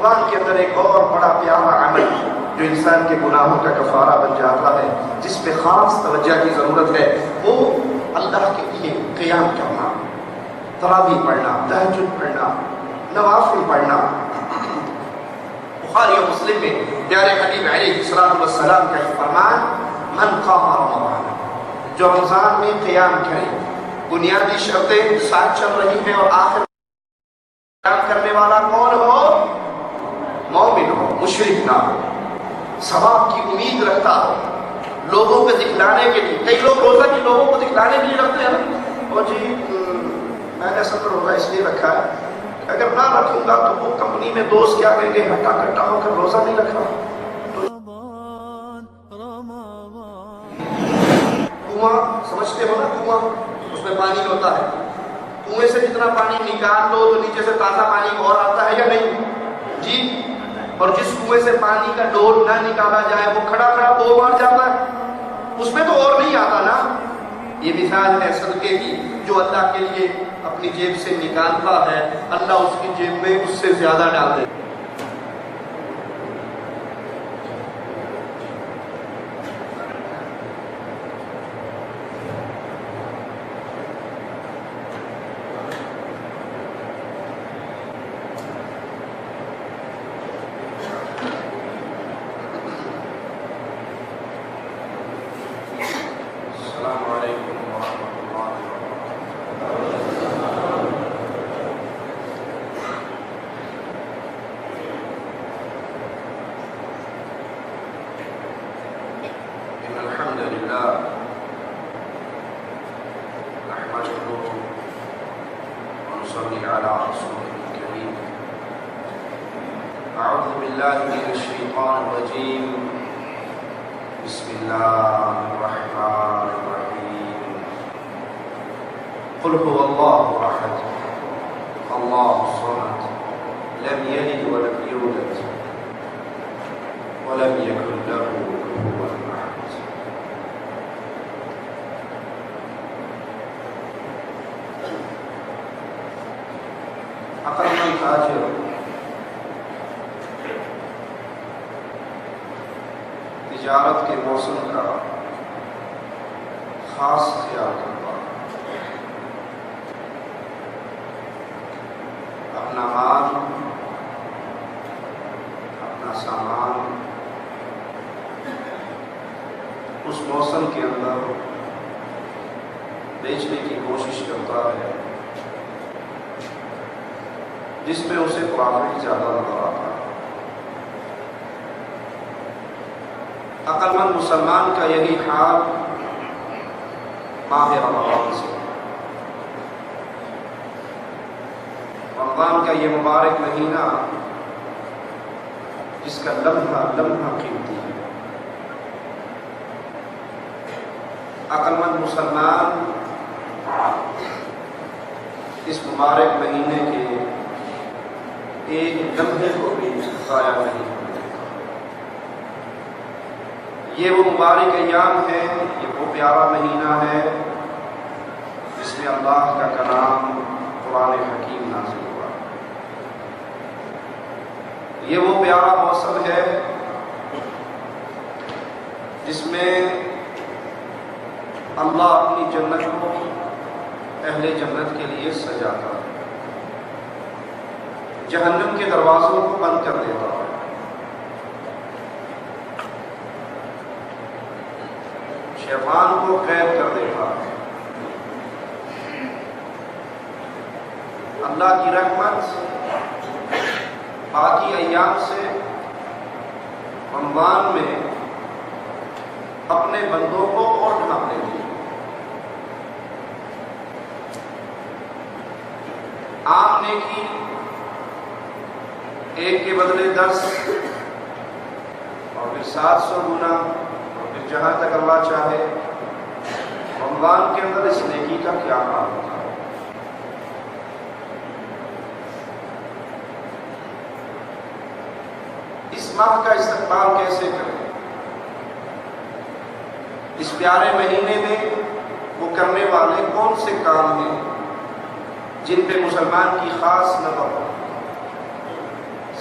رمضان کے اندر ایک اور بڑا پیارا عمل جو انسان کے گناہوں کا کفارہ بن جاتا ہے، جس پہ خاص توجہ کی ضرورت ہے، وہ اللہ کے لیے قیام کرنا، تراویح پڑھنا، تہجد پڑھنا، نوافل پڑھنا۔ بخاری و مسلم میں پیارے حبیب علیہ الصلوۃ والسلام کا یہ فرمان، من قام رمضان، جو رمضان میں قیام کرے، بنیادی شرطیں ساتھ چل رہی ہیں، اور آخر قیام کرنے والا کون ہو؟ مومن ہو، مشرک نہ ہو، ثواب کی امید رکھتا ہو، لوگوں کو دکھلانے کے لیے۔ کئی لوگ روزہ کی لوگوں کو دکھلانے کے لیے رکھتے ہیں، اور جی میں نے اصل روزہ اس لیے رکھا ہے اگر نہ رکھوں گا تو وہ کمپنی میں دوست کیا کہیں گے، ہٹا کٹا ہو کر روزہ نہیں رکھا۔ کنواں سمجھتے ہو نا، کنواں اس میں پانی ہوتا ہے، کنویں سے جتنا پانی نکال دو تو نیچے سے تازہ پانی اور آتا ہے یا نہیں جی؟ اور جس کنویں سے پانی کا ڈول نہ نکالا جائے وہ کھڑا کھڑا دو مار جاتا ہے، اس میں تو اور نہیں آتا نا۔ یہ مثال ہے صدقے کی، جو اللہ کے لیے اپنی جیب سے نکالتا ہے، اللہ اس کی جیب میں اس سے زیادہ ڈال دے۔ السلام علیکم ورحمۃ اللہ وبرکاتہ۔ ان الحمد للہ نحمده ونصلي على رسوله الكريم۔ اعوذ باللہ من الشیطان الرجیم، بسم اللہ الرحمن الرحیم۔ قل هو اللہ احد اللہ الصمد لم یلد ولم یولد ولم یکن له کفوا احد۔ عقلمند تاجر تجارت کے موسم کا خاص خیال کرتا، اپنا مال، اپنا سامان اس موسم کے اندر بیچنے کی کوشش کرتا ہے جس میں اسے پرافٹ زیادہ نظر آتا ہے۔ عقلمند مسلمان کا یہی حال ماہ رمضان سے، رمضان کا یہ مبارک مہینہ جس کا لمحہ لمحہ قیمتی ہے۔ عقلمند مسلمان اس مبارک مہینے کے ایک لمحے کو بھی ضائع نہیں ہونے دیتا۔ یہ وہ مبارک ایام ہے، یہ وہ پیارا مہینہ ہے جس میں اللہ کا کلام قرآن حکیم نازل ہوا۔ یہ وہ پیارا موسم ہے جس میں اللہ اپنی جنت کو اہل جنت کے لیے سجاتا ہے، جہنم کے دروازوں کو بند کر دیتا ہے، شیطان کو قید کر دیتا ہے۔ اللہ کی رحمت باقی ایام سے رمضان میں اپنے بندوں کو اور ڈھانپ لیتی ہے۔ عام نیکی ایک کے بدلے 10 اور پھر 700 گنا، اور پھر جہاں تک اللہ چاہے۔ رمضان کے اندر اس نیکی کا کیا حال ہوتا ہے؟ اس ماہ کا استقبال کیسے کریں؟ اس پیارے مہینے میں وہ کرنے والے کون سے کام ہیں جن پہ مسلمان کی خاص نظر ہو؟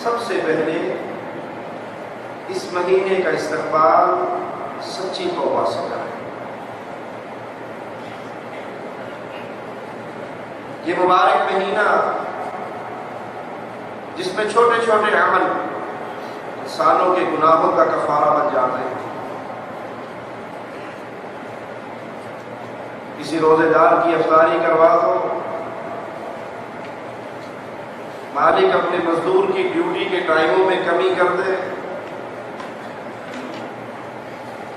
سب سے پہلے اس مہینے کا استقبال سچی توبہ سے کریں۔ یہ مبارک مہینہ جس میں چھوٹے چھوٹے عمل انسانوں کے گناہوں کا کفارہ بن جاتے ہیں۔ کسی روزے دار کی افطاری کروا دو، مالک اپنے مزدور کی ڈیوٹی کے ٹائموں میں کمی کر دے،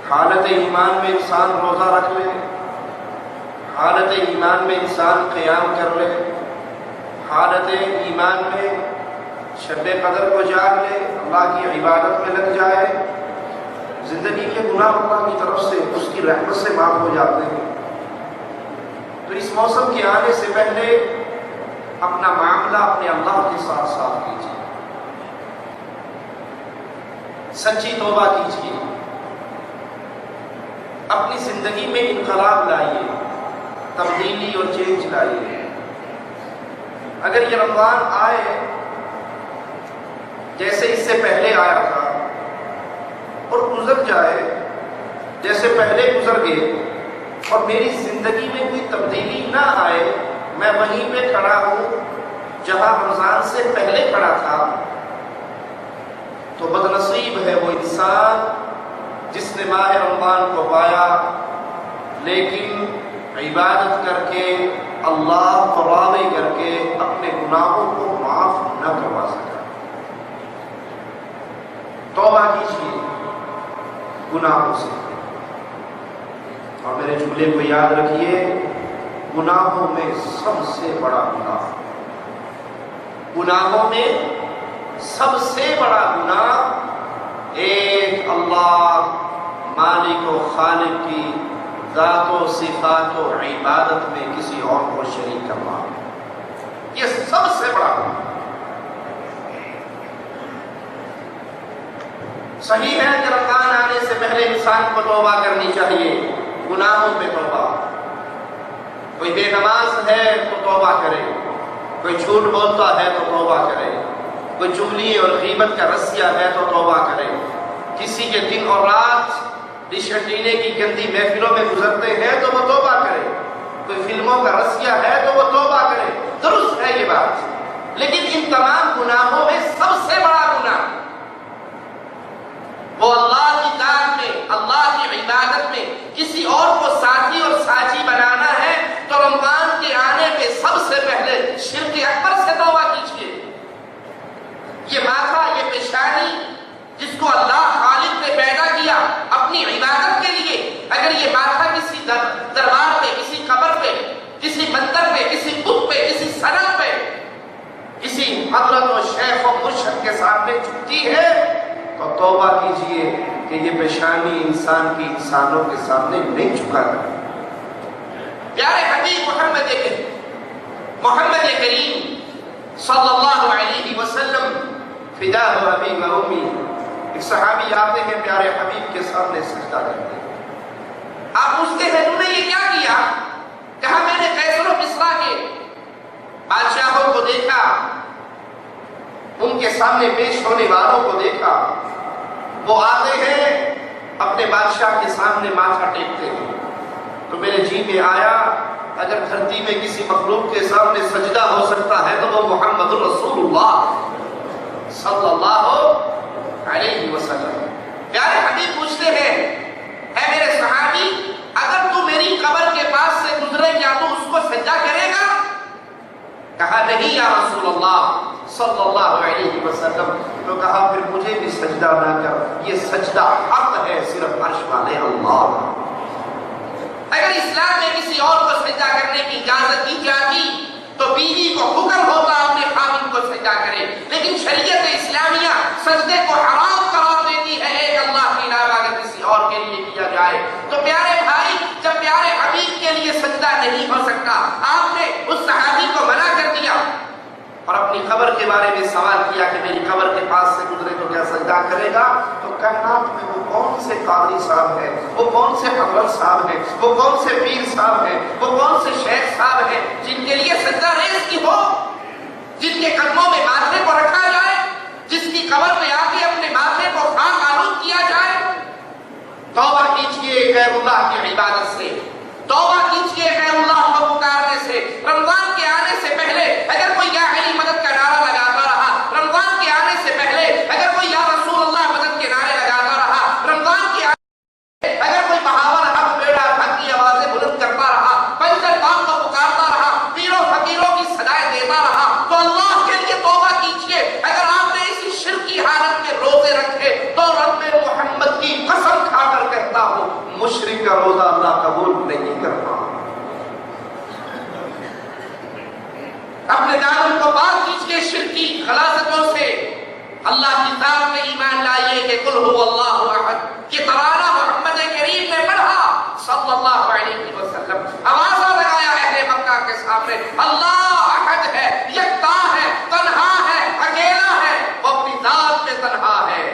حالت ایمان میں انسان روزہ رکھ لے، حالت ایمان میں انسان قیام کر لے، حالت ایمان میں شب قدر کو جاگ لے، اللہ کی عبادت میں لگ جائے، زندگی کے گناہ اللہ کی طرف سے اس کی رحمت سے معاف ہو جاتے ہیں۔ تو اس موسم کے آنے سے پہلے اپنا معاملہ اپنے اللہ کے ساتھ صاف کیجیے، سچی توبہ کیجیے، اپنی زندگی میں انقلاب لائیے، تبدیلی اور چینج لائیے۔ اگر یہ رمضان آئے جیسے اس سے پہلے آیا تھا اور گزر جائے جیسے پہلے گزر گئے اور میری زندگی میں کوئی تبدیلی نہ آئے، میں وہیں پہ کھڑا ہوں جہاں رمضان سے پہلے کھڑا تھا، تو بد نصیب ہے وہ انسان جس نے ماہ رمضان کو پایا لیکن عبادت کر کے اللہ کو راضی کر کے اپنے گناہوں کو معاف نہ کروا سکا۔ توبہ کیجیے گناہوں سے، اور میرے جملے کو یاد رکھیے، گناہوں میں سب سے بڑا گناہ، گناہوں میں سب سے بڑا گناہ ایک اللہ مالک و خالق کی ذات و صفات و عبادت میں کسی اور کو شریک کرنا، یہ سب سے بڑا گناہ۔ صحیح ہے کہ رمضان آنے سے پہلے انسان کو توبہ کرنی چاہیے، گناہوں پہ توبہ۔ کوئی بے نماز ہے تو توبہ کرے، کوئی جھوٹ بولتا ہے تو توبہ کرے، کوئی چغلی اور غیبت کا رسیا ہے تو توبہ کرے، کسی کے دن اور رات ڈش انٹینے کی گندی محفلوں میں گزرتے ہیں تو وہ توبہ کرے، کوئی فلموں کا رسیا ہے تو وہ توبہ کرے، درست ہے یہ بات۔ لیکن ان تمام گناہوں میں سب سے بڑا گناہ وہ اللہ کی ذات میں، اللہ کی عبادت میں کسی اور کو ساتھی اور ساجی بنانا ہے، تو رمضان کے آنے پہ سب سے پہلے شرک اکبر سے توبہ کیجیے۔ یہ ماتھا، یہ پیشانی جس کو اللہ خالق نے پیدا کیا اپنی عبادت کے لیے، اگر یہ ماتھا کسی دربار پہ، کسی قبر پہ، کسی مندر پہ، کسی بت پہ، کسی صنم پہ، کسی حضرت و شیخ و مرشد کے سامنے جھکتی ہے تو توبہ کیجئے کہ یہ پیشانی انسان کی انسانوں کے سامنے نہیں جھکا کر۔ پیارے حبیب محمد کریم صلی اللہ علیہ وسلم فداہ ابی و امی، ایک صحابی آتے ہیں پیارے حبیب کے سامنے سجدہ کرتے ہیں۔ آپ پوچھتے ہیں تم نے یہ کیا کیا؟ کہا میں نے قیصر و کسریٰ کے بادشاہوں کو دیکھا، ان کے سامنے پیش ہونے والوں کو دیکھا، وہ آتے ہیں اپنے بادشاہ کے سامنے ماتھا ٹیکتے ہیں، تو میرے جی میں آیا اگر دھرتی میں کسی مخلوق کے سامنے سجدہ ہو سکتا ہے تو وہ محمد الرسول اللہ صلی اللہ علیہ وسلم۔ پیارے حبیب پوچھتے ہیں اے میرے صحابی، اگر تو میری قبر کے پاس سے گزرے کیا تو اس کو سجدہ کرے گا؟ کہا نہیں یا رسول اللہ صلی اللہ علیہ وسلم۔ تو کہا پھر مجھے بھی سجدہ نہ کر، یہ سجدہ حق ہے صرف عرش والے اللہ۔ اگر اسلام میں کسی اور کو سجدہ کرنے کی اجازت دی جاتی تو بیوی کو حکم ہوتا اپنے خاوند کو سجدہ کرے، لیکن شریعت اسلامیہ سجدے کو حرام قرار دیتی ہے ایک اللہ کے علاوہ اگر کسی اور کے لیے کیا جائے۔ تو پیارے بھائی، جب پیارے حبیب کے لیے سجدہ نہیں ہو سکتا، آپ نے اس صحابی کو منع کر دیا اور اپنی قبر کے بارے میں سوال کیا کہ میری قبر کے پاس سے گزرے تو کیا سجدہ کرے گا؟ تو کائنات میں وہ کون سے قاضی صاحب ہیں، وہ کون سے حضرت صاحب ہیں، وہ کون سے پیر صاحب ہیں، وہ کون سے شیخ صاحب ہیں جن کے لیے سجدہ ریز کی ہو، جن کے قدموں میں ماتھے کو رکھا جائے، جس کا روزہ اللہ قبول نہیں کرتا۔ اپنے دامن کو پاک کیجیے شرکی غلاظتوں سے۔ اللہ کی ذات میں ایمان لائیے کہ قل هو اللہ احد کہ ترانہ محمد کریم نے پڑھا صلی اللہ علیہ وسلم، آوازہ لگایا اہل مکہ کے سامنے، اللہ احد ہے، یکتا ہے، تنہا ہے، اکیلا ہے، وہ اپنی ذات میں تنہا ہے،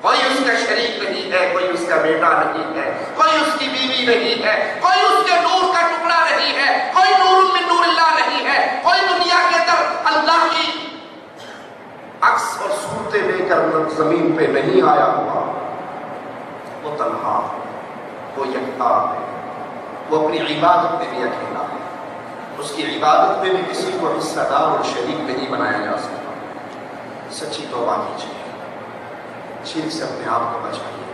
کوئی اس کا شریک نہیں ہے، کوئی اس کا بیٹا نہیں ہے، کوئی اس کی بیوی نہیں ہے، کوئی اس کے نور کا ٹکڑا نہیں ہے، کوئی نور من نور اللہ نہیں ہے، کوئی دنیا کے اندر اللہ کی عکس اور صورتیں لے کر زمین پہ نہیں آیا ہوا، وہ تنہا، وہ یکتا ہے، وہ اپنی عبادت میں بھی اکیلا ہے، اس کی عبادت میں بھی کسی کو حصہ دار اور شریک نہیں بنایا جا سکتا۔ سچی توبہ کیجیے، شرک سے اپنے آپ کو بچائیے،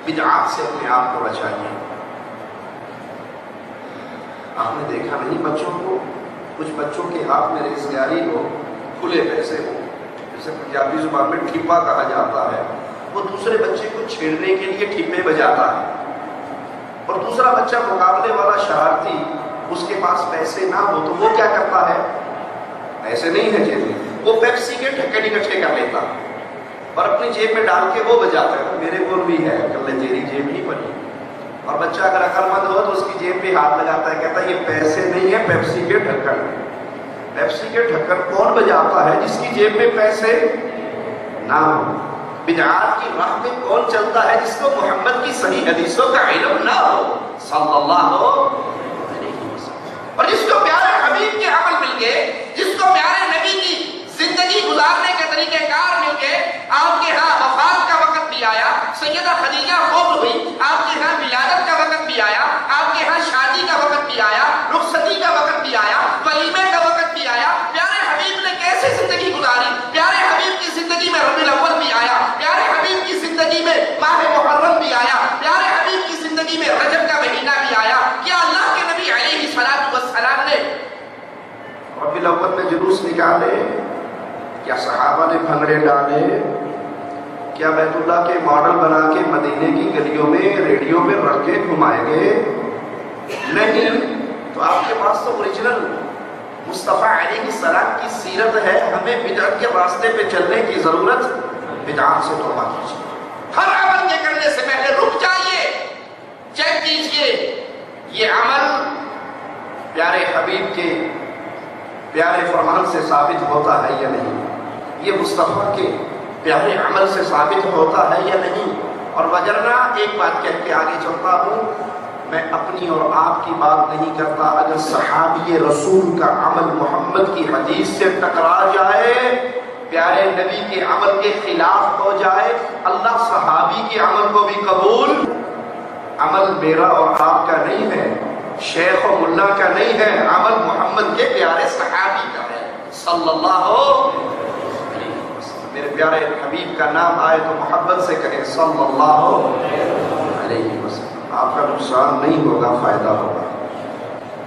بدعات سے اپنے آپ کو بچائیے۔ آپ نے دیکھا نہیں بچوں کو، کچھ بچوں کے ہاتھ میں ریزگاری ہو، کھلے پیسے ہو، جسے پنجابی زبان میں ٹھپا کہا جاتا ہے، وہ دوسرے بچے کو چھیڑنے کے لیے ٹھپے بجاتا ہے، اور دوسرا بچہ مقابلے والا شرارتی، اس کے پاس پیسے نہ ہو تو وہ کیا کرتا ہے، پیسے نہیں ہے جیب میں، وہ پیپسی کے ڈھکن اکٹھے کر لیتا اور اپنی جیب میں ڈال کے وہ بجاتا ہے، میرے کو بھی ہے، کل تیری جیب نہیں بنی۔ اور بچہ اگر عقل مند ہو تو اس کی جیب پہ ہاتھ لگاتا ہے، کہتا ہے یہ پیسے نہیں ہے، پیپسی کے ڈھکن۔ پیپسی کے ڈھکن کون بجاتا ہے؟ جس کی جیب میں پیسے نہ ہو۔ بدعات کی راہ میں کون چلتا ہے؟ جس کو محمد کی صحیح حدیثوں کا علم نہ ہو صلی اللہ علیہ وسلم، اور جس کو پیارے حبیب کے عمل مل گئے، جس کو پیارے نبی کی زندگی گزارنے کے طریقہ کار مل گئے۔ آپ کے ہاں وفات کا وقت بھی آیا، سیدہ خدیجہ فوت ہوئی، آپ کے ہاں ولادت کا وقت بھی آیا، آپ کے ہاں شادی کا وقت بھی آیا، رخصتی کا وقت بھی آیا، ولیمے کا وقت بھی آیا۔ پیارے حبیب نے کیسے زندگی گزاری؟ پیارے حبیب کی زندگی میں ربیع الاول بھی آیا، پیارے حبیب کی زندگی میں ماہ محرم بھی آیا، پیارے حبیب کی زندگی میں رجب کا مہینہ بھی آیا۔ کیا اللہ کے نبی علیہ السلام نے ربیع الاول میں جلوس نکالے؟ کیا صحابہ نے بھنگڑے ڈالے؟ کیا بیت اللہ کے ماڈل بنا کے مدینے کی گلیوں میں ریڈیو پہ رکھ کے گھمائے گئے؟ نہیں۔ تو آپ کے پاس تو اوریجنل مصطفیٰ علیہ السلام کی سیرت ہے، ہمیں بدعت کے راستے پہ چلنے کی ضرورت۔ بدعات سے توبہ کیجیے، ہر عمل کے کرنے سے پہلے رک جائیے، چیک کیجیے یہ عمل پیارے حبیب کے پیارے فرمان سے ثابت ہوتا ہے یا نہیں، یہ مصطفیٰ کے پیارے عمل سے ثابت ہوتا ہے یا نہیں۔ اور وجرنا ایک بات کہہ کے آگے چلتا ہوں، میں اپنی اور آپ کی بات نہیں کرتا، اگر صحابی رسول کا عمل محمد کی حدیث سے ٹکرا جائے، پیارے نبی کے عمل کے خلاف ہو جائے، اللہ صحابی کے عمل کو بھی قبول۔ عمل میرا اور آپ کا نہیں ہے، شیخ و ملا کا نہیں ہے، عمل محمد کے پیارے صحابی کا ہے صلی اللہ علیہ وسلم۔ میرے پیارے حبیب کا نام آئے تو محبت سے کہیں صلی اللہ علیہ وسلم۔ آپ کا نقصان نہیں ہوگا، فائدہ ہوگا۔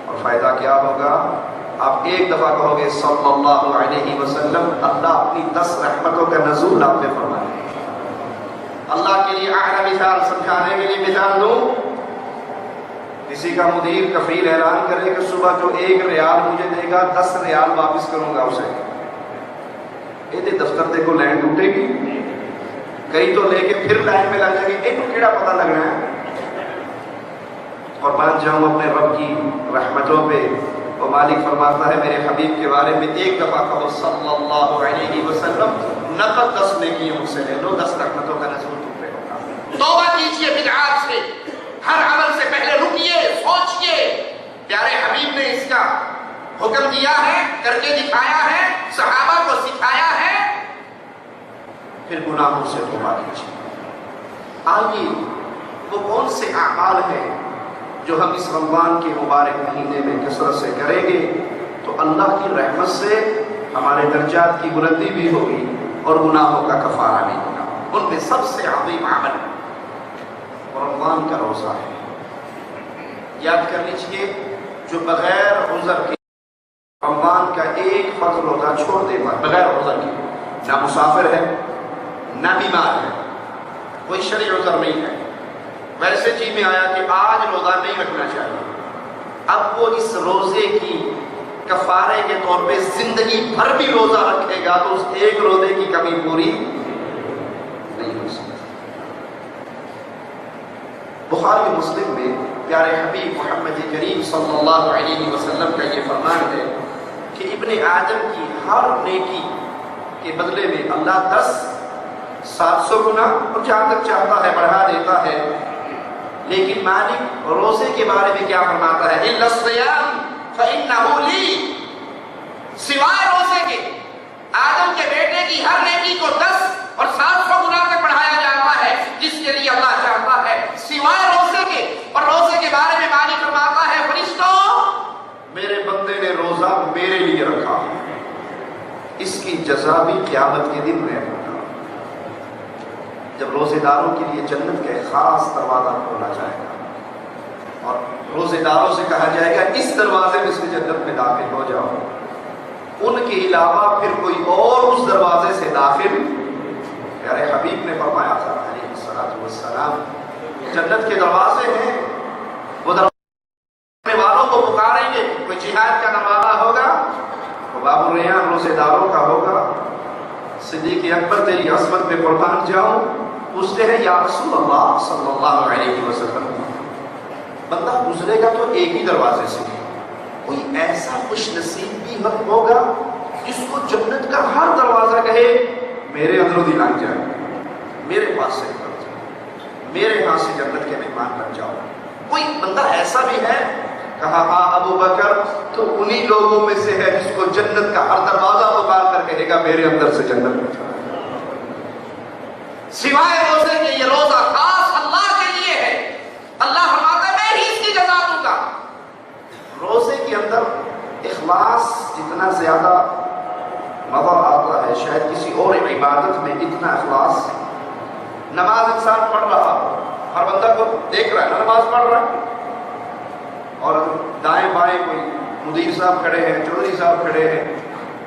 اور فائدہ کیا ہوگا؟ آپ ایک دفعہ کہو گے صلی اللہ علیہ وسلم، اللہ اپنی 10 رحمتوں کا نزول آپ پہ فرمائے۔ اللہ کے لیے اعلیٰ مثال سمجھانے کے لیے مثال دوں، کسی کا مدیر کفیل اعلان کرے کہ صبح جو 1 ریال مجھے دے گا 10 ریال واپس کروں گا اسے، یہ دفتر دے کو لائن ٹوٹے گی، کئی تو لے کے پھر لائن میں لگ جائے گی، یہ تو کیڑا پتہ لگنا ہے۔ قربان جاؤں اپنے رب کی رحمتوں پہ، وہ مالک فرماتا ہے میرے حبیب کے بارے میں ایک دفعہ کہو صلی اللہ علیہ وسلم، نقد 10 نیکیوں سے لے لو، 10 رحمتوں کا نزول تم پہ ہوگا۔ توبہ کیجیے بدعات سے، ہر عمل سے پہلے رکیے، سوچئے، پیارے حبیب نے اس کا حکم دیا ہے، کر کے دکھایا ہے، صحابہ کو سکھایا ہے۔ پھر گناہوں سے توبہ کیجیے۔ آئیے وہ کون سے اعمال ہیں جو ہم اس رمضان کے مبارک مہینے میں کثرت سے کریں گے تو اللہ کی رحمت سے ہمارے درجات کی بلندی بھی ہوگی اور گناہوں کا کفارہ بھی ہوگا۔ ان میں سب سے عظیم عمل رمضان کا روزہ ہے۔ یاد کر لیجیے، جو بغیر عذر کے رمضان کا ایک فرض روزہ چھوڑ دے گا بغیر عذر کے، نہ مسافر ہے، نہ بیمار ہے، کوئی شرعی عذر نہیں ہے، ویسے جی میں آیا کہ آج روزہ نہیں رکھنا چاہیے، اب وہ اس روزے کی کفارے کے طور پہ زندگی بھر بھی روزہ رکھے گا تو اس ایک روزے کی کمی پوری نہیں ہو سکتی۔ بخاری مسلم میں پیارے حبیب محمد کریم صلی اللہ علیہ وسلم کا یہ فرمان ہے کہ ابن آدم کی ہر نیکی کے بدلے میں اللہ 700 گنا اور جہاں تک چاہتا ہے بڑھا دیتا ہے، لیکن مالک روزے کے بارے میں کیا فرماتا ہے؟ الا الصیام فإنه لی، سوائے روزے کے آدم کے بیٹے کی ہر نیکی کو 10 اور 700 گنا تک بڑھایا جاتا ہے جس کے لیے اللہ چاہتا ہے، سوائے روزے کے۔ اور روزے کے بارے میں مالک فرماتا ہے فرشتوں میرے بندے نے روزہ میرے لیے رکھا، اس کی جزا بھی قیامت کے دن میں ہوگا، جب روزے داروں کے لیے جنت کا ایک خاص دروازہ کھولا جائے گا اور روزے داروں سے کہا جائے گا اس دروازے میں سے جنت میں داخل ہو جاؤ، ان کے علاوہ پھر کوئی اور اس دروازے سے داخل، پیارے حبیب نے فرمایا تھا علیہ الصلوۃ والسلام جنت کے دروازے ہیں، وہ دروازے والوں کو پکاریں گے، کوئی جہاد کا دروازہ ہوگا وہ باب الریان روزے داروں کا ہوگا، صدیق اکبر تیری عظمت پہ قربان جاؤں، پوچھتے ہیں یا رسول اللہ صلی اللہ علیہ وسلم بندہ گزرے گا تو ایک ہی دروازے سے، کوئی ایسا خوش نصیب بھی ہوگا جس کو جنت کا ہر دروازہ کہے میرے اندر دل آ جائے، میرے پاس سے نکل جائے، میرے ہاں سے جنت کے مہمان بن جاؤ، کوئی بندہ ایسا بھی ہے؟ کہا ہاں ابو بکر تو انہی لوگوں میں سے ہے جس کو جنت کا ہر دروازہ پکار کر کہے گا میرے اندر سے جنت میں جاؤ۔ سوائے روزے کے یہ روزہ خاص اللہ کے لیے ہے، اللہ فرماتا ہے میں ہی اس کی جزا دوں گا۔ روزے کے اندر اخلاص جتنا زیادہ نظر آتا ہے شاید کسی اور عبادت میں اتنا اخلاص، نماز انسان پڑھ رہا ہر بندہ کو دیکھ رہا ہے نماز پڑھ رہا ہے، اور دائیں بائیں کوئی مدیر صاحب کھڑے ہیں، چودھری صاحب کھڑے ہیں،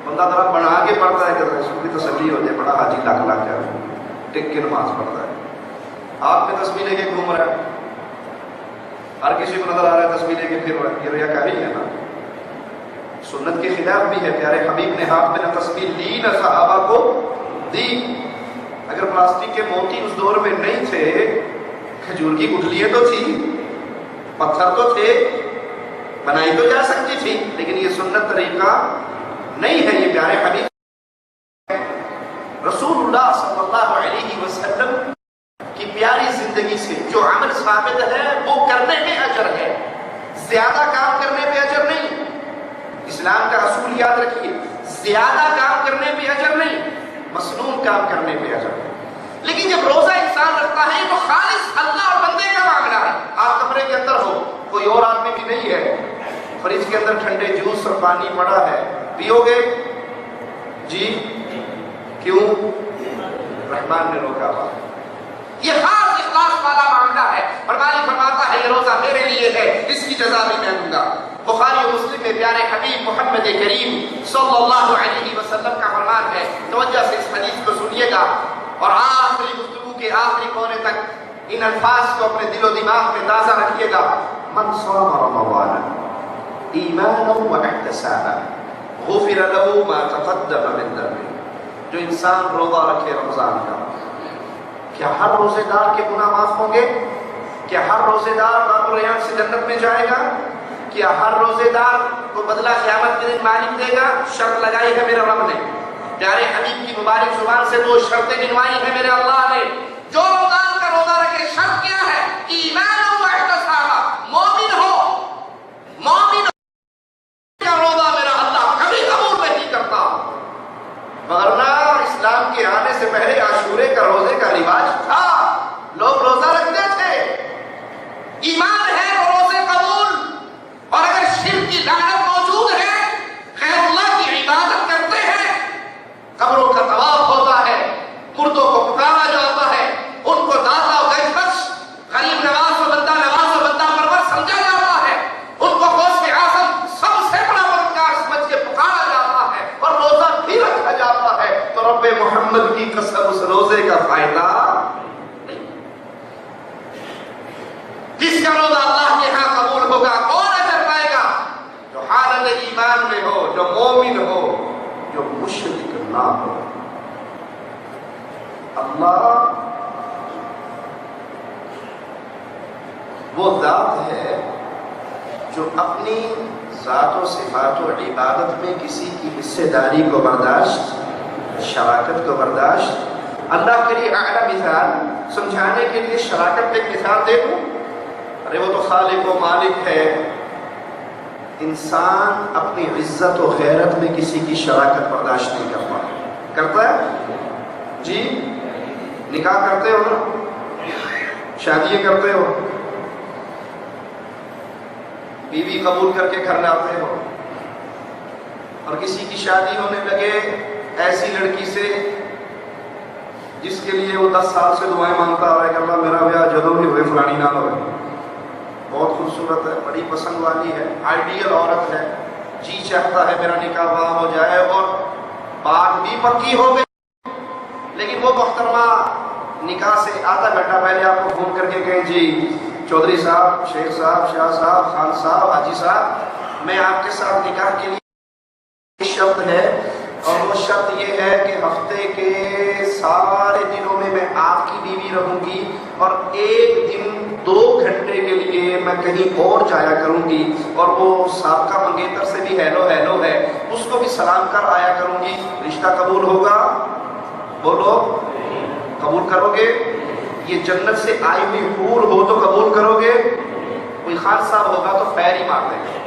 بندہ ذرا بنا کے پڑھتا ہے کہ اس کی تسلی ہو جائے، بڑا حاجی لاکھ لاکھ جائے ٹک کے نماز پڑھتا ہے، آپ میں تسبیح لے کے گھوم رہا ہے، ہر کسی کو نظر آ رہا ہے تسبیح لے کے پھر رہا ہے، یہ ریاکاری ہے نا، سنت کے خلاف بھی ہے۔ پیارے حبیب نے ہاتھ میں نہ تسبیح لی نہ صحابہ کو دی، اگر پلاسٹک کے موتی اس دور میں نہیں تھے، کھجور کی گٹھلیاں تو تھی، پتھر تو تھے، بنائی تو جا سکتی تھی، لیکن یہ سنت طریقہ نہیں ہے۔ یہ پیارے حبیب رسول اللہ صلی اللہ علیہ وسلم کی پیاری زندگی سے جو عمل ثابت ہے وہ کرنے میں اجر ہے، زیادہ کام کرنے پہ اجر نہیں۔ اسلام کا اصول یاد رکھیے، زیادہ کام کرنے پہ اجر نہیں، مسنون کام کرنے پہ اجر ہے۔ لیکن جب روزہ انسان رکھتا ہے تو خالص اللہ اور بندے کا معاملہ ہے۔ آپ کمرے کے اندر ہو، کوئی اور آدمی بھی نہیں ہے، فریج کے اندر ٹھنڈے جوس اور پانی پڑا ہے، پیو گے؟ جی کیوں؟ رحمان نے روکا ہوا۔ یہ خاص اخلاص والا معاملہ ہے، اور مالک فرماتا ہے یہ روزہ میرے لیے ہے، اس کی جزا بھی میں دوں گا۔ بخاری و مسلم میں پیارے حبیب محمد کریم صلی اللہ علیہ وسلم کا فرمان ہے، توجہ سے اس حدیث کو سنیے گا اور آخری گفتگو کے آخری کونے تک ان الفاظ کو اپنے دل و دماغ میں تازہ رکھیے گا۔ من صام رمضان ایمانا واحتسابا غفر له ما تقدم من ذنبه، جو انسان روزہ رکھے رمضان کا، کیا ہر روزے دار کے گناہ معاف ہوں گے؟ کیا ہر روزے دار باب الریان سے جنت میں جائے گا؟ کیا ہر روزے دار کو بدلہ قیامت کے دن مالک دے گا؟ شرط لگائی ہے میرے رب نے، پیارے حبیب کی مبارک زبان سے دو شرطیں گنوائی ہیں میرے اللہ نے۔ جو رمضان کا روزہ رکھے، شرط کیا ہے؟ ایمان و احتسابا، مومن ہو، مومن کا روزہ میرا اللہ کبھی قبول نہیں کرتا، ورنہ اسلام کے آنے سے پہلے عاشورے کا روزے کا رواج تھا، لوگ روزہ رکھتے تھے۔ ایمان ہے تو روزے قبول، اور اگر شرک کی لعنت موجود ہے، غیر اللہ کی عبادت کرتے ہیں، قبروں کا طواف ہوتا ہے، مردوں کو پکارا جاتا ہے، ان کو داتا و گنج بخش، غریب نواز و بندہ پرور سمجھا جاتا ہے، ان کو غوث اعظم سب سے بڑا مددگار سمجھ کے پکارا جاتا ہے، اور روزہ بھی رکھا جاتا ہے، تو رب محمد کی قسم اس روزے کا فائدہ نہیں۔ جس کا روزہ اللہ کے ہاں قبول ہوگا کون اجر پائے گا؟ جو حالت ایمان میں ہو، جو مومن ہو، جو مشرک نہ ہو۔ اللہ وہ ذات ہے جو اپنی ذات و صفات و عبادت میں کسی کی حصے داری کو برداشت، شراکت کو برداشت۔ اللہ کے لیے اعلیٰ مثال سمجھانے کے لیے شراکت ایک مثال دے دوں، ارے وہ تو خالق و مالک ہے۔ انسان اپنی عزت و غیرت میں کسی کی شراکت برداشت نہیں کرتا، کرتا ہے؟ جی نکاح کرتے ہو نا، شادیاں کرتے ہو، بیوی قبول کر کے گھر لاتے ہو، اور کسی کی شادی ہونے لگے ایسی لڑکی سے جس کے لیے وہ 10 سال سے دعائیں مانگتا رہا ہے کہ اللہ میرا بیاہ جدوں بھی ہوئے فلانی نہ ہوئے، بہت خوبصورت ہے، بڑی پسند والی ہے، آئیڈیل عورت ہے، جی چاہتا ہے میرا نکاح وہاں ہو جائے، اور بات بھی پکی ہو گئی، لیکن وہ محترمہ نکاح سے آدھا گھنٹہ پہلے آپ کو فون کر کے کہیں جی چودھری صاحب، شیخ صاحب، شاہ صاحب، خان صاحب، حاجی صاحب، میں آپ کے ساتھ نکاح کے لیے شرط ہے، اور وہ شرط یہ ہے کہ ہفتے کے سارے دنوں میں آپ کی بیوی رہوں گی، اور ایک دن 2 گھنٹے کے لیے میں کہیں اور جایا کروں گی، اور وہ سابقہ منگیتر سے بھی ہیلو ہیلو ہے، اس کو بھی سلام کر آیا کروں گی۔ رشتہ قبول ہوگا؟ بولو قبول کرو گے؟ یہ جنت سے آئی ہوئی حور ہو تو قبول کرو گے؟ کوئی خان صاحب ہوگا تو پیر ہی مار دے گا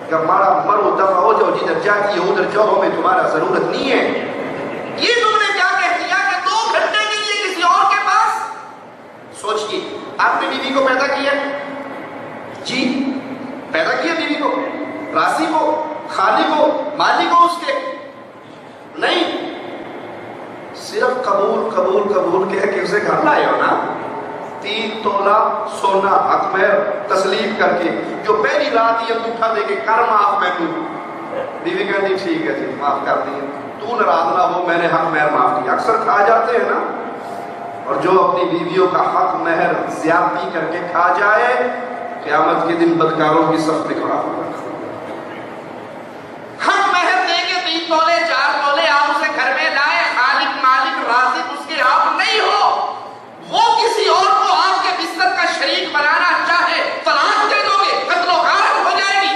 کہ ہمارا مرو دفع ہو جاؤ، جدھر جاتی ہے ادھر جاؤ، ہمیں تمہارا ضرورت نہیں ہے۔ یہ تم نے کیا کہہ دیا کہ 2 گھنٹے کے لیے کسی اور کے پاس؟ سوچئے، آپ نے بیوی کو پیدا کیا؟ جی پیدا کیا بیوی کو، رازق کو، خالق کو، مالک کو اس کے؟ نہیں، صرف قبول قبول قبول کہہ کے اسے گھر لائے ہو نا، 3 تولہ سونا حق مہر تسلیم کر کے، جو پہلی رات یہ انگوٹھا دے کے کر معاف میں دوں، بیوی کہتی ٹھیک ہے جی معاف کر دیا، تو ناراض نہ ہو میں نے حق مہر معاف کیا۔ اکثر کھا جاتے ہیں نا، اور جو اپنی بیویوں کا حق مہر زیادتی کر کے کھا جائے، قیامت کے دن بدکاروں کی صف میں کھڑا ہوگا۔ حق مہر دے کے 3 تولے 4 تولے آپ اسے گھر میں لائے، خالق مالک رازق اس کے آپ نہیں ہو، وہ کسی اور کو آپ کے بستر کا شریک بنانا چاہے، طلاق دے دو گے، قتل و غارت ہو جائے گی۔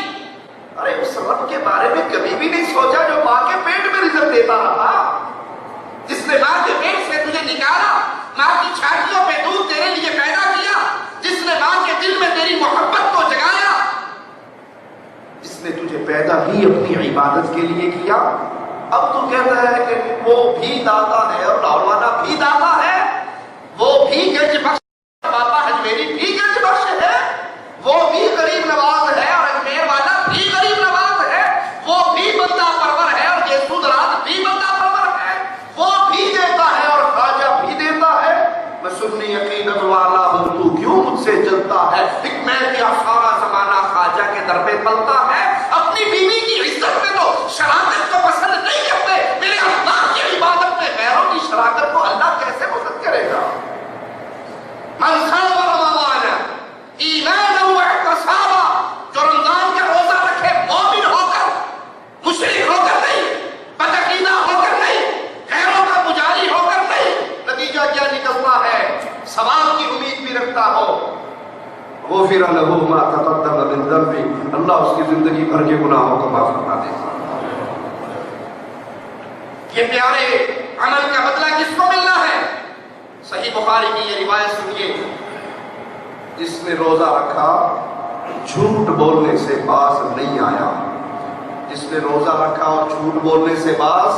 ارے اس رب کے بارے میں کبھی بھی نہیں سوچا جو ماں کے پیٹ میں رزق دیتا رہا، جس نے ماں کے پیٹ سے تجھے نکالا، ماں کی چھاتیوں پہ دودھ تیرے لیے پیدا کیا، جس نے ماں کے دل میں تیری محبت کو جگایا، جس نے تجھے پیدا ہی اپنی عبادت کے لیے کیا۔ اب تو کہتا ہے کہ وہ بھی داتا ہے اور لاؤلانا بھی داتا ہے، وہ بھی گنج بخش، بابا اجمیری بھی گنج بخش ہے، وہ بھی غریب نواز ہے اور اجمیر والا بھی غریب نواز ہے، وہ بھی بندہ پرور ہے اور یسود رات بھی بندہ پرور ہے، وہ بھی دیتا ہے اور خواجہ بھی دیتا ہے۔ میں سنی عقیدت والا ہوں، تو کیوں مجھ سے جلتا ہے؟ میں کیا سارا زمانہ خواجہ کے در پہ پلتا ہے؟ اپنی بیوی کی عزت میں تو شراکت کو پسند نہیں کرتے، میرے اللہ کی عبادت میں غیروں کی شراکت کو اللہ کیسے پسند کرے گا؟ من صام رمضان ایمانا واحتسابا، جو رمضان کا روزہ رکھے مومن ہو کر، مشرک ہو کر نہیں، بدعقیدہ ہو کر نہیں، غیروں کا پجاری ہو کر نہیں، نتیجہ کیا نکلتا ہے؟ ثواب کی امید بھی رکھتا ہو، غفر له ما تقدم من ذنبه، اللہ اس کی زندگی بھر کے گناہوں کو معاف کرا دیتا۔ یہ پیارے عمل کا بدلہ کس کو ملنا ہے؟ صحیح بخاری کی یہ روایت سنیے، جس نے روزہ رکھا جھوٹ بولنے سے باز نہیں آیا، جس نے روزہ رکھا اور جھوٹ بولنے سے باز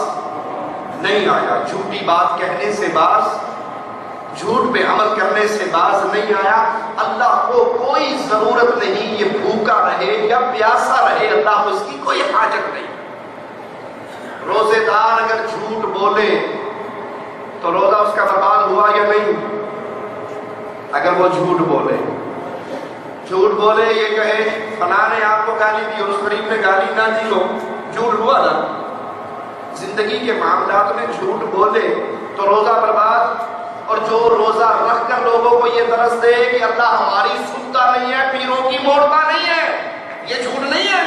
نہیں آیا، جھوٹی بات کہنے سے باز، جھوٹ پہ عمل کرنے سے باز نہیں آیا، اللہ کو کوئی ضرورت نہیں یہ بھوکا رہے یا پیاسا رہے، اللہ کو اس کی کوئی حاجت نہیں۔ روزے دار اگر جھوٹ بولے تو روزہ اس کا برباد ہوا یا نہیں؟ اگر وہ جھوٹ بولے یہ کہے فلاں نے آپ کو گالی دی اور اس غریب نے گالی نہ دی ہو، جھوٹ ہوا نا؟ زندگی کے معاملات میں جھوٹ بولے تو روزہ برباد، اور جو روزہ رکھ کر لوگوں کو یہ درس دے کہ اللہ ہماری سنتا نہیں ہے، پیروں کی موڑتا نہیں ہے، یہ جھوٹ نہیں ہے؟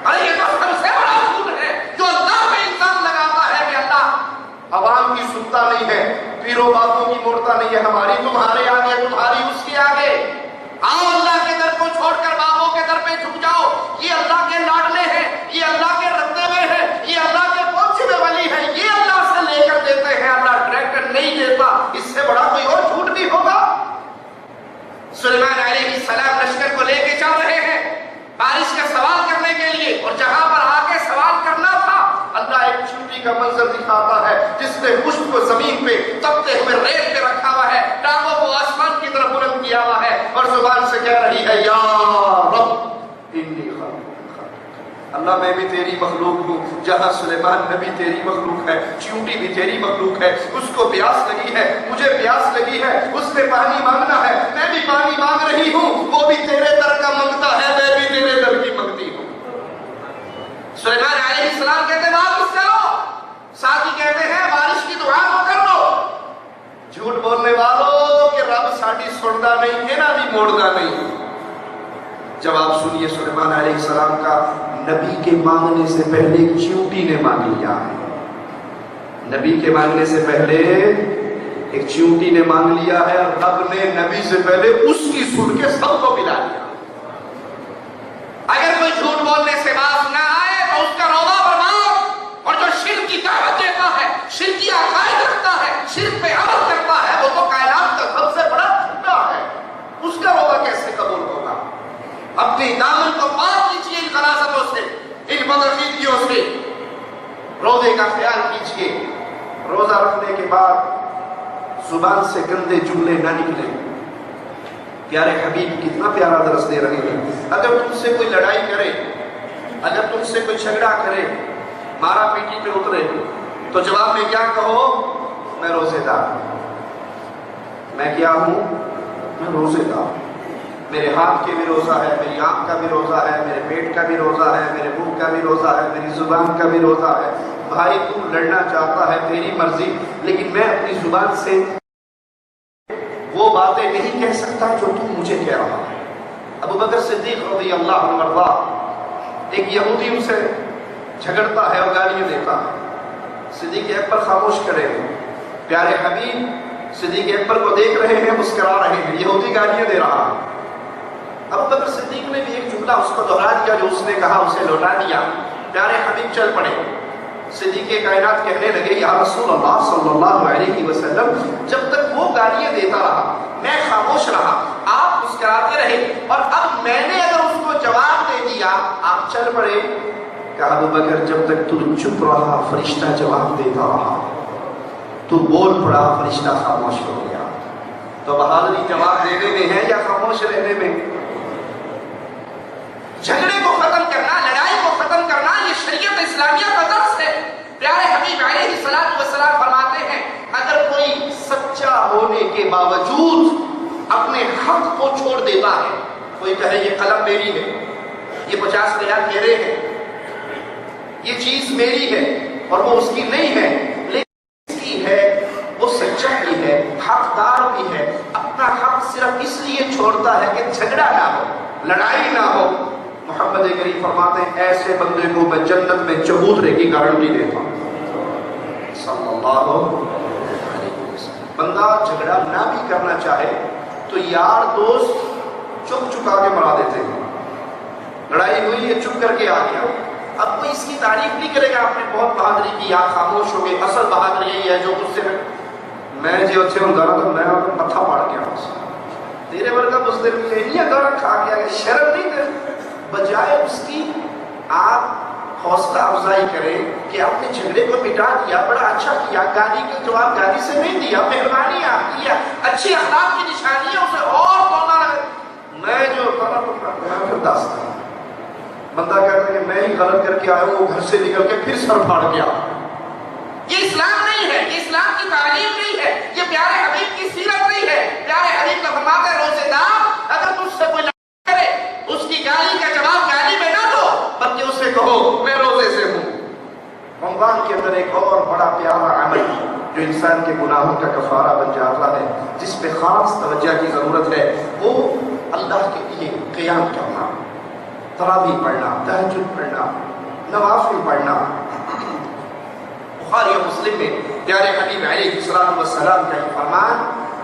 ارے یہ تو سب سے بڑا جھوٹ ہے جو اللہ پہ الزام لگاتا ہے کہ اللہ عوام کی سنتا نہیں ہے، پیروں بابوں کی موڑتا نہیں ہے، ہماری تمہارے آگے، تمہاری اس کے آگے۔ آؤ اللہ کے در کو چھوڑ کر بابوں کے در پہ جھک جاؤ، یہ اللہ کے لاڈلے ہیں، یہ اللہ کے رتے ہوئے ہیں، یہ اللہ کے پہنچے ہوئے ولی ہیں، یہ اللہ سے لے کر دیتے ہیں، اللہ ڈائریکٹ نہیں دیتا۔ اس سے بڑا کوئی اور جھوٹ بھی ہوگا؟ سلیمان علیہ السلام لشکر کو لے کے چل رہے ہیں بارش کا سوال کرنے کے لیے، اور جہاں پر آ کے سوال کرنا تھا اللہ ایک چیونٹی کا منظر دکھاتا ہے جس نے پشت کو زمین پہ تپتے ہوئے ریت پہ رکھا ہوا ہے، ٹانگوں کو آسمان کی طرف بلند کیا ہوا ہے، اور زبان سے کہہ رہی ہے یا رب انی خلق۔ اللہ میں بھی تیری مخلوق ہوں، جہاں سلیمان نبی تیری مخلوق ہے، چیونٹی بھی تیری مخلوق ہے، اس کو پیاس لگی ہے، مجھے پیاس لگی ہے، اس نے پانی مانگنا ہے، میں بھی پانی مانگ رہی ہوں، وہ بھی تیرے در کا منگتا ہے، میں بھی تیرے در کی منگتی ہوں۔ سلیمان علیہ السلام کہتے ہیں واپس چلو، ساتھی کہتے ہیں بارش کی دعا کو کر لو۔ جھوٹ بولنے والوں کہ رب ساڈی سندا نہیں، انہاں دی موڑدا نہیں۔ جواب سنیے سلیمان علیہ السلام کا، نبی کے مانگنے سے پہلے ایک چیونٹی نے مانگ لیا ہے، نبی کے مانگنے سے پہلے ایک چیونٹی نے مانگ لیا ہے، اور رب نے نبی سے پہلے اس کی سن کے سب کو ملا لیا۔ اگر کوئی جھوٹ بولنے سے باز نہ آئے تو اس کا روزہ برباد، اور جو شرک کی دعوت دیتا ہے، شرکی عقائد رکھتا ہے، شرک پہ عمل کرتا ہے، وہ تو کائنات کا سب سے بڑا جھوٹا ہے، اس کا روزہ کیسے قبول ہوگا؟ اپنی دامن کو پاک کیجیے ان خلاصتوں سے، ان بدعقیدگیوں سے، روزے کا خیال کیجیے۔ روزہ رکھنے کے بعد زبان سے گندے جملے نہ نکلے۔ پیارے حبیب کتنا پیارا درس دے رہے ہیں۔ اگر تم سے کوئی لڑائی کرے، اگر تم سے کوئی جھگڑا کرے، مارا پیٹی پہ اترے، تو جواب میں کیا کہو؟ میں روزے دار ہوں۔ میں کیا ہوں؟ میں روزے دار ہوں۔ میرے ہاتھ کے بھی روزہ ہے، میری آنکھ کا بھی روزہ ہے، میرے پیٹ کا بھی روزہ ہے، میرے منہ کا بھی روزہ ہے، میری زبان کا بھی روزہ ہے۔ بھائی تم لڑنا چاہتا ہے تیری مرضی، لیکن میں اپنی زبان سے وہ باتیں نہیں کہہ سکتا جو تم مجھے کہہ رہا ہے۔ ابو بکر صدیق رضی اللہ عنہ وارضا، ایک یہودی ان سے جھگڑتا ہے اور گالیاں دیتا ہے، صدیق اکبر خاموش کرے ہیں۔ پیارے حبیب صدیق اکبر کو دیکھ رہے ہیں، مسکرا رہے ہیں، یہودی گالیاں دے رہا ہے۔ ابو بکر صدیق نے بھی ایک جملہ اس کو دہرا دیا، جو اس نے کہا اسے لوٹا دیا۔ پیارے حبیب چل پڑے۔ صدیق کائنات کہنے لگے یا رسول اللہ صلی اللہ علیہ وسلم، جب تک وہ گالیاں دیتا رہا میں خاموش رہا، آپ مسکراتے رہے، اور اب میں نے اگر اس کو جواب دے دیا آپ چل پڑے۔ کہا ابو بکر جب تک تو چپ رہا فرشتہ جواب دیتا رہا، تو بول پڑا فرشتہ خاموش ہو گیا۔ تو بہادری جواب دینے میں ہے یا خاموش رہنے میں؟ جھگڑے کو ختم کرنا، لڑائی کو ختم کرنا، یہ شریعت اسلامیہ کا درس ہے۔ پیارے حبیب علیہ السلام فرماتے ہیں اگر کوئی سچا ہونے کے باوجود اپنے حق کو چھوڑ دیتا ہے، کوئی کہے یہ قلم میری ہے، یہ 50 ریال میرے ہیں، یہ چیز میری ہے اور وہ اس کی نہیں ہے، لیکن اس کی ہے، وہ سچا بھی ہے، حقدار بھی ہے، اپنا حق صرف اس لیے چھوڑتا ہے کہ جھگڑا نہ ہو، لڑائی نہ ہو، محمد کریم فرماتے ہیں ایسے بندے کو میں جنت میں چبوترے کی گارنٹی دیتا ہوں صلی اللہ علیہ وسلم۔ بندہ جھگڑا نہ بھی کرنا چاہے تو یار دوست چپ چکا کے مرا دیتے ہیں، لڑائی ہوئی ہے چپ کر کے آ گیا، اب کوئی اس کی تعریف نہیں کرے گا آپ نے بہت بہادری کی، آپ خاموش ہو گئے، اصل بہادری یہی ہے جو مجھ سے میں جو اچھے ہوں گا تو میں متھا پاڑ گیا تیرے ورگا اس دن کھیلیاں گاڑا کھا گیا، شرم نہیں دے، بجائے اس کی آپ حوصلہ افزائی کریں کہ آپ نے جھگڑے کو مٹا دیا، بڑا اچھا کیا، گالی کا جواب گالی سے نہیں دیا، مہربانی آپ کی، اچھی اخلاق کی نشانی ہے، اسے اور توڑنا لگے۔ میں جو پھر داستان بندہ کہتا ہے کہ میں ہی غلط کر کے آیا ہوں، وہ گھر سے نکل کے پھر سر پھاڑ گیا۔ یہ اسلام نہیں ہے، یہ اسلام کی تعلیم نہیں ہے، یہ پیارے حبیب کی سیرت نہیں ہے۔ پیارے حبیب کا فرماتا ہے روزے دار اگر تجھ سے کوئی لڑائی کرے اس کی گالی کا جواب گالی میں نہ دو بلکہ اسے کہو میں روزے سے ہوں۔ رمضان کے اندر ایک اور بڑا پیارا عمل جو انسان کے گناہ گناہوں کا کفارہ بن جاتا ہے. جس پہ خاص توجہ کی ضرورت ہے وہ اللہ کے لیے قیام کرنا، تراویح پڑھنا، تہجد پڑھنا، نوافل پڑھنا. بخاری اور مسلم میں پیارے حبیب علیہ الصلوۃ والسلام کا یہ فرمان،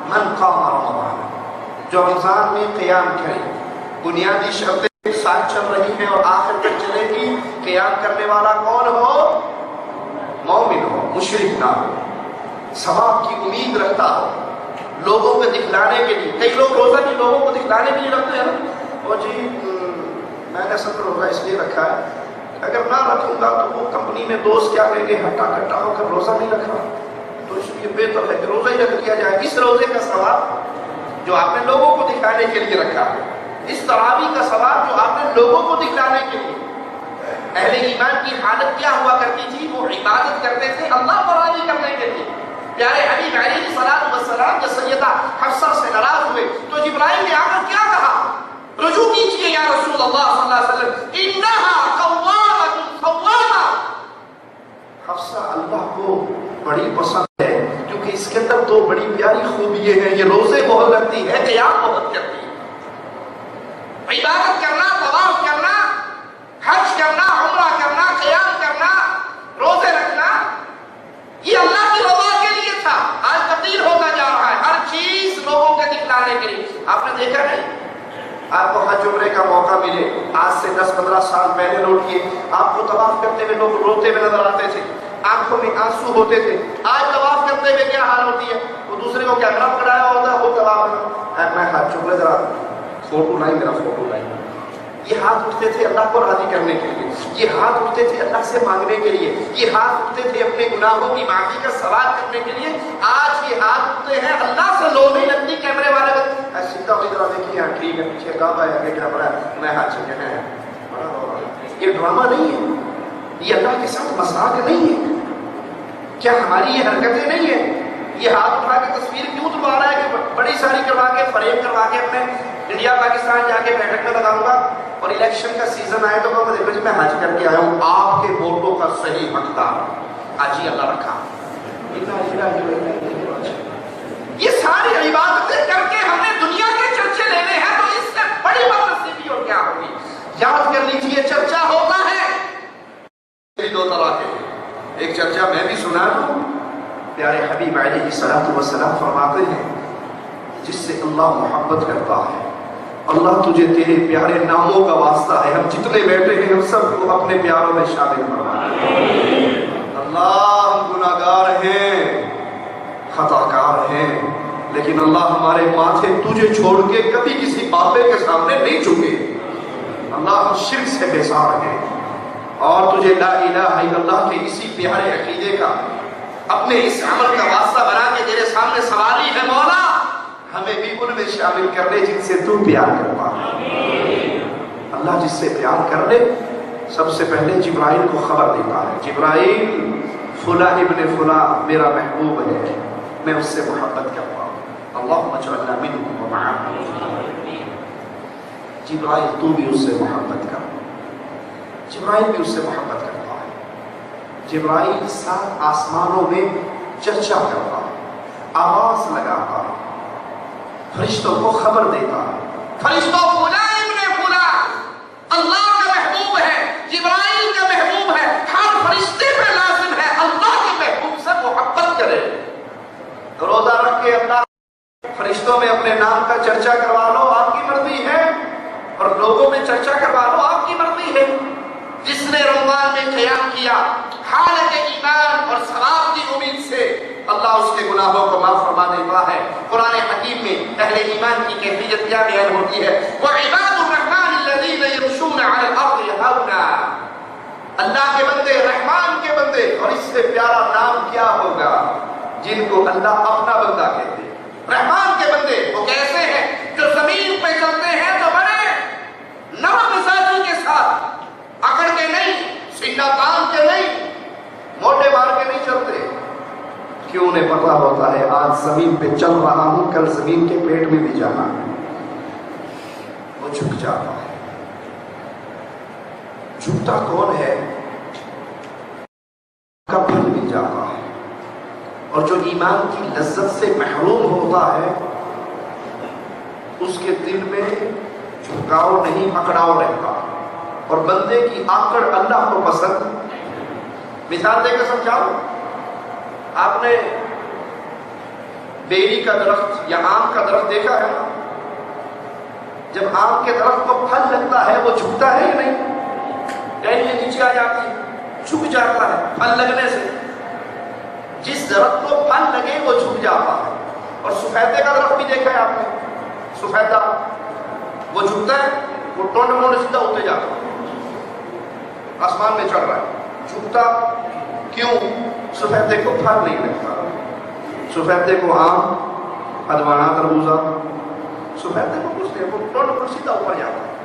من قام رمضان، جو رمضان میں قیام کرے، بنیادی شرطیں ساتھ چل رہی ہیں اور آخر تک چلے گی. قیام کرنے والا کون ہو؟ مومن ہو، مشرک نہ ہو، ثواب کی امید رکھتا ہو، لوگوں کو دکھلانے کے لیے. کئی لوگ روزہ بھی لوگوں کو دکھلانے کے لیے رکھتے ہیں. اور جی میں نے صبر روزہ اس لیے رکھا ہے، اگر نہ رکھوں گا تو وہ کمپنی میں دوست کیا کہیں گے، ہٹا کٹا ہو کر روزہ نہیں رکھا، تو اس لیے بہتر ہے کہ روزہ ہی رکھ لیا جائے. اس روزے کا ثواب جو آپ نے لوگوں کو دکھانے کے لیے رکھا ہے، اس تراویح کا ثواب جو آپ نے لوگوں کو دکھلانے کے لیے. اہل ایمان کی حالت کیا ہوا کرتی تھی؟ وہ عبادت کرتے تھے اللہ کو راضی کرنے کے لیے. پیارے حبیب علیہ الصلوۃ والسلام جب سیدہ حفصہ سے ناراض ہوئے تو جبرائیل نے آ کر کیا کہا؟ رجوع کیجیے یا رسول اللہ صلی اللہ علیہ وسلم، انہا قوامۃ قوامہ. حفصہ اللہ کو بڑی پسند ہے کیونکہ اس کے اندر دو بڑی پیاری خوبیاں ہیں. یہ روزے بہت رکھتی ہے، قیام بہت کرتی ہے. عبادت کرنا، طواف کرنا، حج کرنا، عمرہ کرنا، قیام کرنا، روزے رکھنا، یہ اللہ کی رضا کے لیے تھا. آج تبدیل ہوتا جا رہا ہے، ہر چیز لوگوں کے دکھلانے کے لیے. آپ نے دیکھا نہیں، آپ کو حج عمرے کا موقع ملے، آج سے 10-15 سال پہلے نوٹ کیے، آپ کو طواف کرتے ہوئے لوگ روتے ہوئے نظر آتے تھے، آنکھوں میں آنسو ہوتے تھے. آج طواف کرتے ہوئے کیا حال ہوتی ہے؟ وہ دوسرے کو کیمرہ پکڑایا ہوتا ہے، وہ طواف میں حج عمرے ذرا فوٹو لائی، میرا فوٹو لائی. یہ ہاتھ اٹھتے تھے اللہ کو راضی کرنے کے لیے، یہ ہاتھ اٹھتے تھے اللہ سے مانگنے کے لیے، یہ ہاتھ اٹھتے تھے اپنے گناہوں کی معافی کا سوال کرنے کے لیے. آج یہ ہاتھ اٹھتے ہیں اللہ سے لو نہیں لگتی کیمرے والے سیدھا ہوئی طرح دیکھیے، ہاں ٹھیک ہے، پیچھے کعبہ ہے، آگے کیا پڑا ہے، میں ہاتھ سے ہے. یہ ڈرامہ نہیں ہے، یہ اللہ کے ساتھ مذاق نہیں ہے. کیا ہماری یہ حرکتیں نہیں ہیں؟ یہ ہاتھ اٹھا کے تصویر کیوں تو آ رہا ہے کہ بڑی ساری کروا کے فریم کروا کے اپنے انڈیا پاکستان جا کے بیٹھک میں لگاؤں گا اور الیکشن کا سیزن آئے تو میں دیکھو جی میں حج کر کے آیا ہوں، آپ کے ووٹوں کا صحیح حقدار آج ہی اللہ رکھا. یہ ساری عبادتیں کر کے ہم نے دنیا کے چرچے لینے ہیں تو اس سے بڑی بدنصیبی اور کیا ہوگی؟ یاد کر لیجیے، چرچا ہوتا ہے دو طرح کے. ایک چرچا میں بھی سنا ہوں، پیارے حبیب علیہ الصلوۃ والسلام فرماتے ہیں جس سے اللہ محبت کرتا ہے، اللہ تجھے تیرے پیارے ناموں کا واسطہ ہے، ہم جتنے بیٹھے ہیں ہم سب کو اپنے پیاروں میں شامل فرما. اللہ ہم گناہگار ہیں، خطا کار ہیں، لیکن اللہ ہمارے ماتھے تجھے چھوڑ کے کبھی کسی بابے کے سامنے نہیں جھکے. اللہ ہم شرک سے بیزار ہیں اور تجھے لا الہ الا اللہ کے اسی پیارے عقیدے کا اپنے اس عمل کا واسطہ بنا کے تیرے سامنے سوالی ہے. مولا ہمیں بھی ان میں شامل کر لے جن سے تو پیار کرتا ہے. اللہ جس سے پیار کر لے سب سے پہلے جبرائیل کو خبر دیتا ہے، جبرائیل فلاں ابن فلاں میرا محبوب ہے، میں اس سے محبت کرتا ہوں. اللہم اجعلنا منہ ومعہ. جبرائیل تو بھی اس سے محبت کر. جبرائیل بھی اس سے محبت کرتا ہے. جبرائیل 7 آسمانوں میں چرچا کرتا ہے، آواز لگاتا ہے، فرشتوں کو خبر دیتا ہے. فرشتوں فلاں ابن فلاں اللہ کا محبوب ہے، جبرائیل کا محبوب ہے. ہر فرشتے پہ لازم ہے اللہ کے محبوب سے محبت کرے. روزہ رکھ کے اللہ فرشتوں میں اپنے نام کا چرچا کروا لو، آپ کی مرضی ہے، اور لوگوں میں چرچا کروا لو، آپ کی مرضی ہے. جس نے رمضان میں قیام کیا حالت ایمان اور ثواب کی امید سے، اللہ اس کے گناہوں کو معاف فرما دیتا ہے. قرآن حکیم میں اہل ایمان کی کیفیت کیا بیان ہوتی ہے؟ وَعِبَادُ الرَّحْمَنِ الَّذِينَ يَمْشُونَ عَلَى الْأَرْضِ هَوْنًا. اللہ کے بندے، رحمان کے بندے، اور اس سے پیارا نام کیا ہوگا جن کو اللہ اپنا بندہ کہتے ہیں. رحمان کے بندے وہ کیسے ہیں؟ جو زمین پہ چلتے ہیں تو بڑے نرم مزاجی کے ساتھ، اکڑ کے نہیں، سینہ تان کے نہیں، موٹے مار کے نہیں چلتے. کیوں انہیں پتا ہوتا ہے آج زمین پہ چل رہا ہوں، کل زمین کے پیٹ میں بھی جانا ہے. وہ جھک جاتا ہے. جھکتا کون ہے؟ کا پھل بھی جاتا ہے اور جو ایمان کی لذت سے محروم ہوتا ہے اس کے دل میں جھکاؤ نہیں اکڑاؤ رہتا، اور بندے کی آکڑ اللہ کو پسند۔ مثال دے کر سمجھاؤ، آپ نے بیری کا درخت یا آم کا درخت دیکھا ہے؟ جب آم کے درخت کو پھل لگتا ہے وہ جھکتا ہے یا نہیں؟ ٹہنیاں نیچے آ جاتی ہے، جھک جاتا ہے پھل لگنے سے۔ جس درخت کو پھل لگے وہ جھک جاتا ہے۔ اور سفیدے کا درخت بھی دیکھا ہے آپ نے؟ سفیدہ وہ جھکتا ہے، وہ ٹونڈ موڑ سیدھا ہوتے جاتا ہے، آسمان میں چڑھ رہا ہے، جھکتا کیوں؟ سفیدے کو پھل نہیں لگتا۔ سفیدے کو آم، ادوانا، تربوزہ، سفیدے کو کچھ نہیں، وہ ٹونڈ موڑ سیدھا اوپر جاتا ہے۔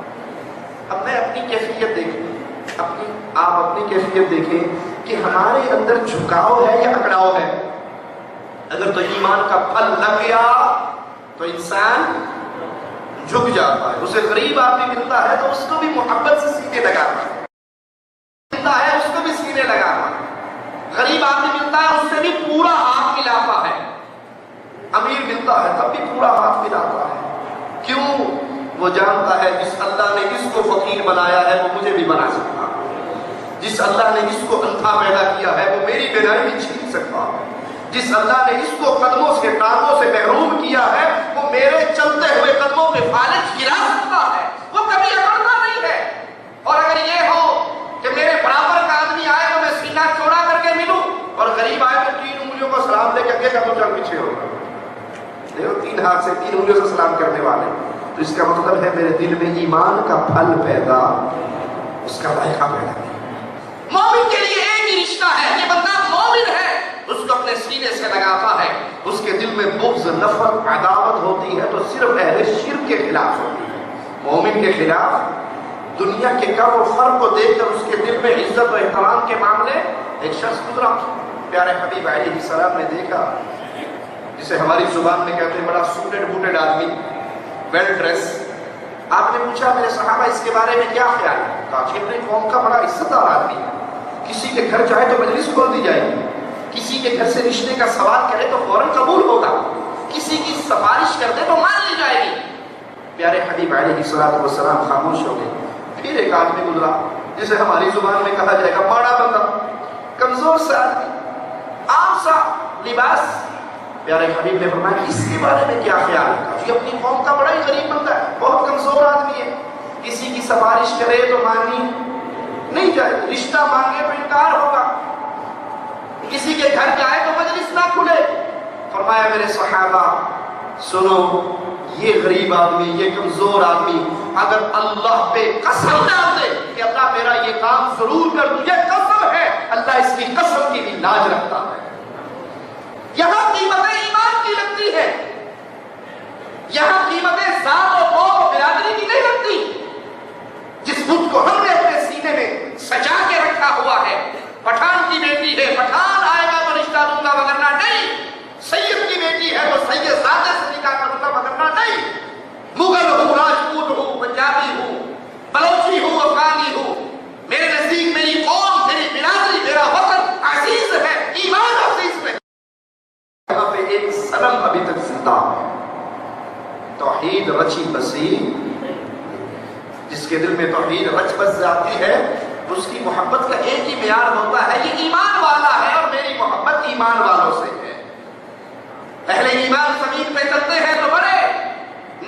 اب میں اپنی کیفیت دیکھیں، آپ اپنی کیفیت دیکھیں کہ ہمارے اندر جھکاؤ ہے یا اکڑاؤ ہے؟ اگر تو ایمان کا پھل لگ گیا تو انسان جھک جاتا ہے۔ اسے غریب آدمی ملتا ہے تو اس کو بھی محبت سے سینے لگاتا ہے، ملتا ہے اس کو بھی سینے لگاتا ہے۔ غریب آدمی ملتا ہے اس سے بھی پورا ہاتھ ملاتا ہے، امیر ملتا ہے تب بھی پورا ہاتھ ملاتا ہے۔ کیوں؟ وہ جانتا ہے جس اللہ نے اس کو فقیر بنایا ہے وہ مجھے بھی بنا سکتا ہے، جس اللہ نے اس کو اندھا پیدا کیا ہے وہ میری بینائی بھی چھین سکتا ہے، جس اللہ نے اس کو قدموں سے ٹانگوں سے محروم کیا ہے وہ میرے چلتے ہوئے قدموں پہ فالج گرا سکتا ہے، وہ کبھی اکڑتا نہیں ہے۔ اور اگر یہ ہو کہ میرے برابر کا آدمی آئے تو میں سینہ چوڑا کر کے ملوں، اور غریب آئے تو 3 انگلیوں کو سلام لے کے اگے کا تو چل پیچھے ہوگا، دیکھو 3 ہاتھ سے 3 انگلیوں سے سلام کرنے والے، تو اس کا مطلب ہے میرے دل میں ایمان کا پھل پیدا، اس کا ذائقہ پیدا نہیں۔ مومن کے لیے ایک ہی رشتہ ہے، یہ بندہ مومن ہے، اس کو اپنے سینے سے لگاتا ہے، اس کے دل میں بغض، نفرت، عداوت ہوتی ہے تو صرف اہل شرک کے خلاف ہوتی ہے، مومن کے خلاف۔ دنیا کے کم و فرق کو دیکھ کر اس کے دل میں عزت و احترام کے معاملے۔ ایک شخص گزرا، پیارے حبیب علیہ السلام نے دیکھا، جسے ہماری زبان میں کہتے ہیں بڑا سوٹڈ بوٹڈ آدمی، ویل ڈریس۔ آپ نے پوچھا میرے صحابہ اس کے بارے میں کیا خیال ہے؟ کہا کہ اپنی قوم کا بڑا عزت دار آدمی ہے، کسی کے گھر جائے تو مجلس کھول دی جائے گی، کسی کے گھر سے رشتے کا سوال کرے تو فوراً قبول ہوگا، کسی کی سفارش کر دے تو مان لی جائے گی۔ پیارے حبیب علیہ السلام خاموش ہو گئے۔ پھر ایک آدمی گزرا جسے ہماری زبان میں کہا جائے گا ماڑا بندہ، کمزور سا آدمی، عام سا لباس۔ پیارے حبیب نے فرمایا اس کے بارے میں کیا خیال ہے؟ کہ اپنی قوم کا بڑا ہی غریب بندہ ہے، بہت کمزور آدمی ہے، کسی کی سفارش کرے تو مانی نہیں جائے، رشتہ مانگے تو انکار ہوگا، کسی کے گھر جائے تو مجلس نہ کھلے۔ فرمایا میرے صحابہ سنو، یہ غریب آدمی، یہ کمزور آدمی اگر اللہ پہ قسم ڈال دے کہ اللہ میرا یہ کام ضرور کر دوں، یہ قسم ہے، اللہ اس کی قسم کی بھی لاج رکھتا ہے۔ یہاں قیمتیں ایمان کی لگتی ہے، یہاں قیمتیں ذات و قوم و برادری کی نہیں لگتی۔ جس بت کو ہم نے اپنے سینے میں سجا کے رکھا ہوا ہے، پٹھان کی بیٹی ہے پٹھان آئے گا تو رشتہ دوں گا وگرنہ نہیں، سید کی بیٹی ہے تو سید زادہ سے نکاح کروں گا وگرنہ نہیں، مغل ہوں، راجپوت ہوں، پنجابی ہوں، بلوچی ہوں، افغانی ہوں، میرے نزدیک میری قوم، میری برادری، میرا وطن عزیز ہے، ایمان عزیز ہے۔ یہاں پہ ایک صنم ابھی تک زندہ ہے، توحید رچی بسی، جس کے دل میں توحید رچ بس جاتی ہے اس کی محبت کا ایک ہی معیار ہوتا ہے، یہ ایمان والا ہے اور میری محبت ایمان والوں سے ہے۔ اہل ایمان زمین پہ چلتے ہیں تو بڑے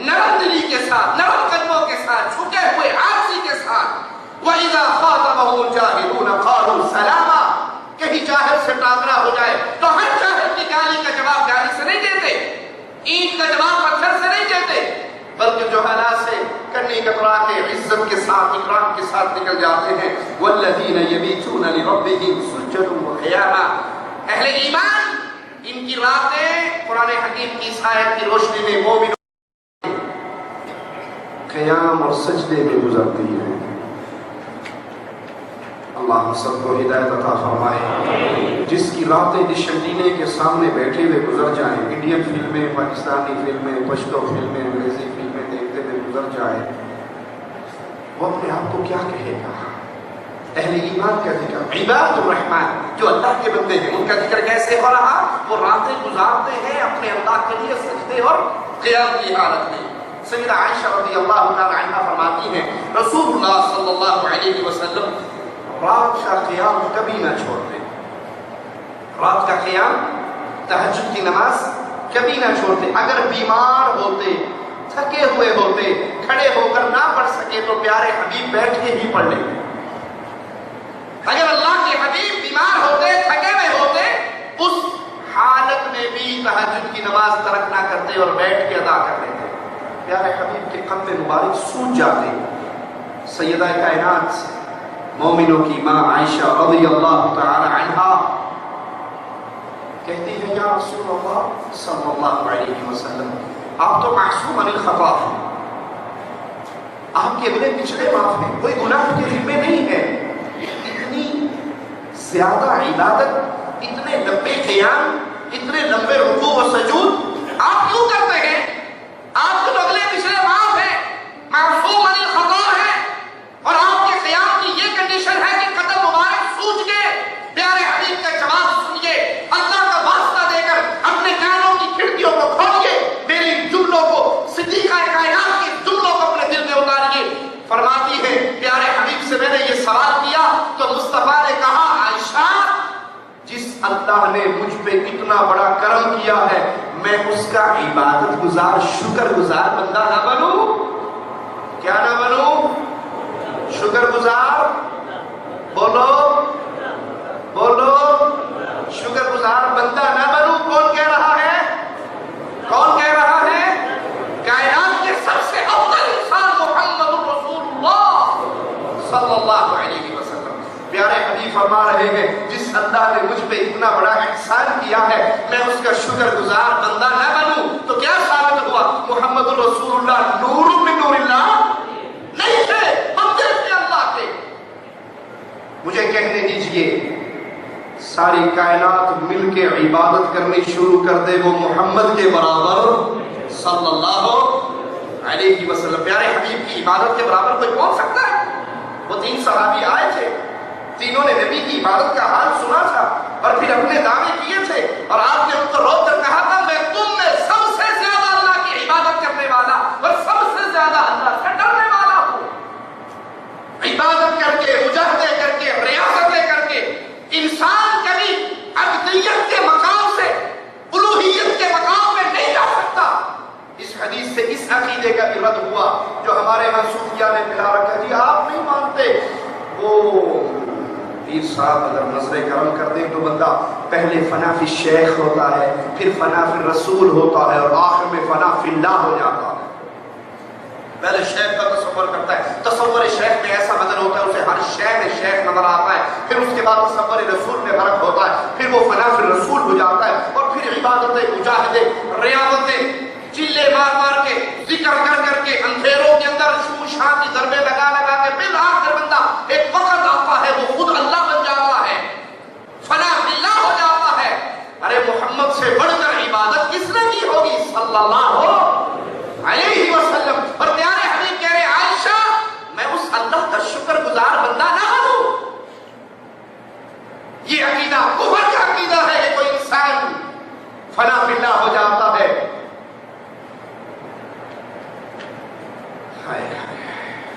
نرم دلی کے ساتھ، نرم قدموں کے ساتھ، جھکے ہوئے عاجزی کے ساتھ۔ وَإِذَا خَاطَبَهُمُ الْجَاهِلُونَ قَالُوا سَلَامًا، کہیں جاہل سے ٹاکرا ہو جائے تو ہر جاہل کی گالی کا جواب گالی سے نہیں دیتے، اینٹ کا جواب پتھر سے نہیں دیتے، بلکہ جوہلا سے کنی کترا کے عزت کے ساتھ اکرام کے ساتھ نکل جاتے ہیں۔ وَالَّذِينَ يَبِيتُونَ لِرَبِّهِمْ سُجَّدًا وَقِيَامًا، اہل ایمان ان کی راتیں قرآن حکیم کی اس آیت کی روشنی میں مومنوں قیام اور سجدے میں گزرتی ہیں۔ اللہ ہم سب کو ہدایت عطا فرمائے۔ جس کی راتیں جس انٹینے کے سامنے بیٹھے ہوئے گزر جائیں، انڈین فلمیں، پاکستانی فلمیں، پشتو فلمیں، انگریزی فلمیں دیکھتے ہوئے گزر جائے، وہ اپنے آپ کو کیا کہے گا؟ اہل ایمان کا ذکر، عباد الرحمن جو اللہ کے بندے ہیں، ان کا ذکر کیسے ہو رہا؟ وہ راتیں گزارتے ہیں اپنے اللہ کے لیے سجدے اور قیام کی حالت میں. سیدہ عائشہ رضی اللہ تعالی عنہا فرماتی ہیں رسول اللہ صلی اللہ علیہ وسلم رات کا قیام کبھی نہ چھوڑتے. رات کا قیام تہجد کی نماز کبھی نہ چھوڑتے. اگر بیمار ہوتے, تھکے ہوئے ہوتے, کھڑے ہو کر نہ پڑھ سکے تو پیارے حبیب بیٹھ کے ہی پڑھ لیتے. اگر اللہ کے حبیب بیمار ہوتے, تھکے ہوئے ہوتے, اس حالت میں بھی تہجد کی نماز ترک نہ کرتے اور بیٹھ کے ادا کر لیتے. پیارے حبیب کے قد مبارک سوج جاتے. سیدہ کائنات مومنوں کی ماں عائشہ رضی اللہ تعالی عنہا کہتی ہے یا رسول اللہ صلی اللہ علیہ وسلم آپ تو معصوم عن الخطا ہیں, آپ کے گناہ پچھلے معاف ہیں, کوئی گناہ کے ذمہ نہیں ہے. اتنی زیادہ عبادت, اتنے لمبے قیام, اتنے لمبے رکوع و سجود آپ کیوں کرتے ہیں؟ آپ کے اگلے پچھلے معاف ہیں, معصوم عن الخطا ہیں, اور آپ کے قیام کی یہ کنڈیشن ہے کہ قدم مبارک سوج کے پیارے حبیب کا جواب سنیے. اللہ کا واسطہ دے کر اپنے کانوں کی کھڑکیوں کو کھولیے, میری جملوں کو, صدیقہ کائنات کے جملوں کو اپنے دل میں اتاریے. فرماتی ہے پیارے حبیب سے میں نے یہ سوال کیا تو مصطفیٰ نے کہا عائشہ جس اللہ نے مجھ پہ اتنا بڑا کرم کیا ہے میں اس کا عبادت گزار, شکر گزار بندہ نہ بنوں؟ کیا نہ بنوں؟ شکر گزار. بولو بولو, شکر گزار بندہ نہ بنوں. کون کہہ رہا ہے؟ کون کہہ رہا ہے؟ کائنات کے سب سے افضل انسان محمد رسول اللہ صلی اللہ علیہ وسلم. پیارے حبیب فرما رہے ہیں جس اللہ نے مجھ پہ اتنا بڑا احسان کیا ہے میں اس کا شکر گزار بندہ نہ بنوں. تو کیا ثابت ہوا؟ محمد رسول اللہ نور من نور اللہ نہیں تھے, منزل تھے اللہ کے. مجھے کہنے دیجئے ساری کائنات مل کے عبادت کرنی شروع کر دے وہ محمد کے برابر صلی اللہ علیہ وسلم. پیارے حبیب کی عبادت کے برابر کوئی پہنچ سکتا ہے؟ وہ 3 صحابی آئے تھے, تینوں نے نبی کی عبادت کا حال سنا تھا اور پھر اپنے دعوے کیے تھے, اور آپ نے ان کو روک کر کہا تھا میں تم میں سب سے زیادہ اللہ کی عبادت کرنے والا اور سب سے زیادہ اللہ سے ڈرنے والا ہوں. عبادت کر کے, مجاہدے کر کے, ریاضتیں کر کے انسان کبھی عبدیت کے مقام سے الوہیت کے مقام میں نہیں جا سکتا. اس حدیث سے اس عقیدے کا بھی رد ہوا جو ہمارے ہاں صوفیاء نے پھیلا رکھا. جی آپ نہیں مانتے, وہ پیر صاحب اگر نظر کرم کر دیں تو بندہ پہلے فنا فی الشیخ ہوتا ہے, پھر فنا فی الرسول ہوتا ہے, اور آخر میں فنا فی اللہ ہو جاتا ہے. پہلے شیخ کا تصور کرتا ہے, تصور شیخ میں ایسا بدل ہوتا ہے اسے ہر شے میں شیخ نظر آتا ہے, پھر اس کے بعد تصور رسول میں فرق ہوتا ہے, پھر وہ فنا فی الرسول ہو جاتا ہے, اور پھر عبادتیں, مجاہدے, ریاضتیں, چلے مار مار کے, ذکر کر کر کے, اندھیروں کے اندر شوشاں کی ضربیں لگا لگا کے بالآخر بندہ ایک وقت آتا ہے وہ خود اللہ بن جاتا ہے, فنا فی اللہ ہو جاتا ہے. ارے محمد سے بڑھ کر عبادت کس نے کی ہوگی صلی اللہ علیہ وسلم. اور پیارے حبیب کہہ رہے عائشہ میں اس اللہ کا شکر گزار بندہ نہ بنوں. یہ عقیدہ کفر کا عقیدہ ہے کہ کوئی انسان فنا فی اللہ ہو جاتا ہے.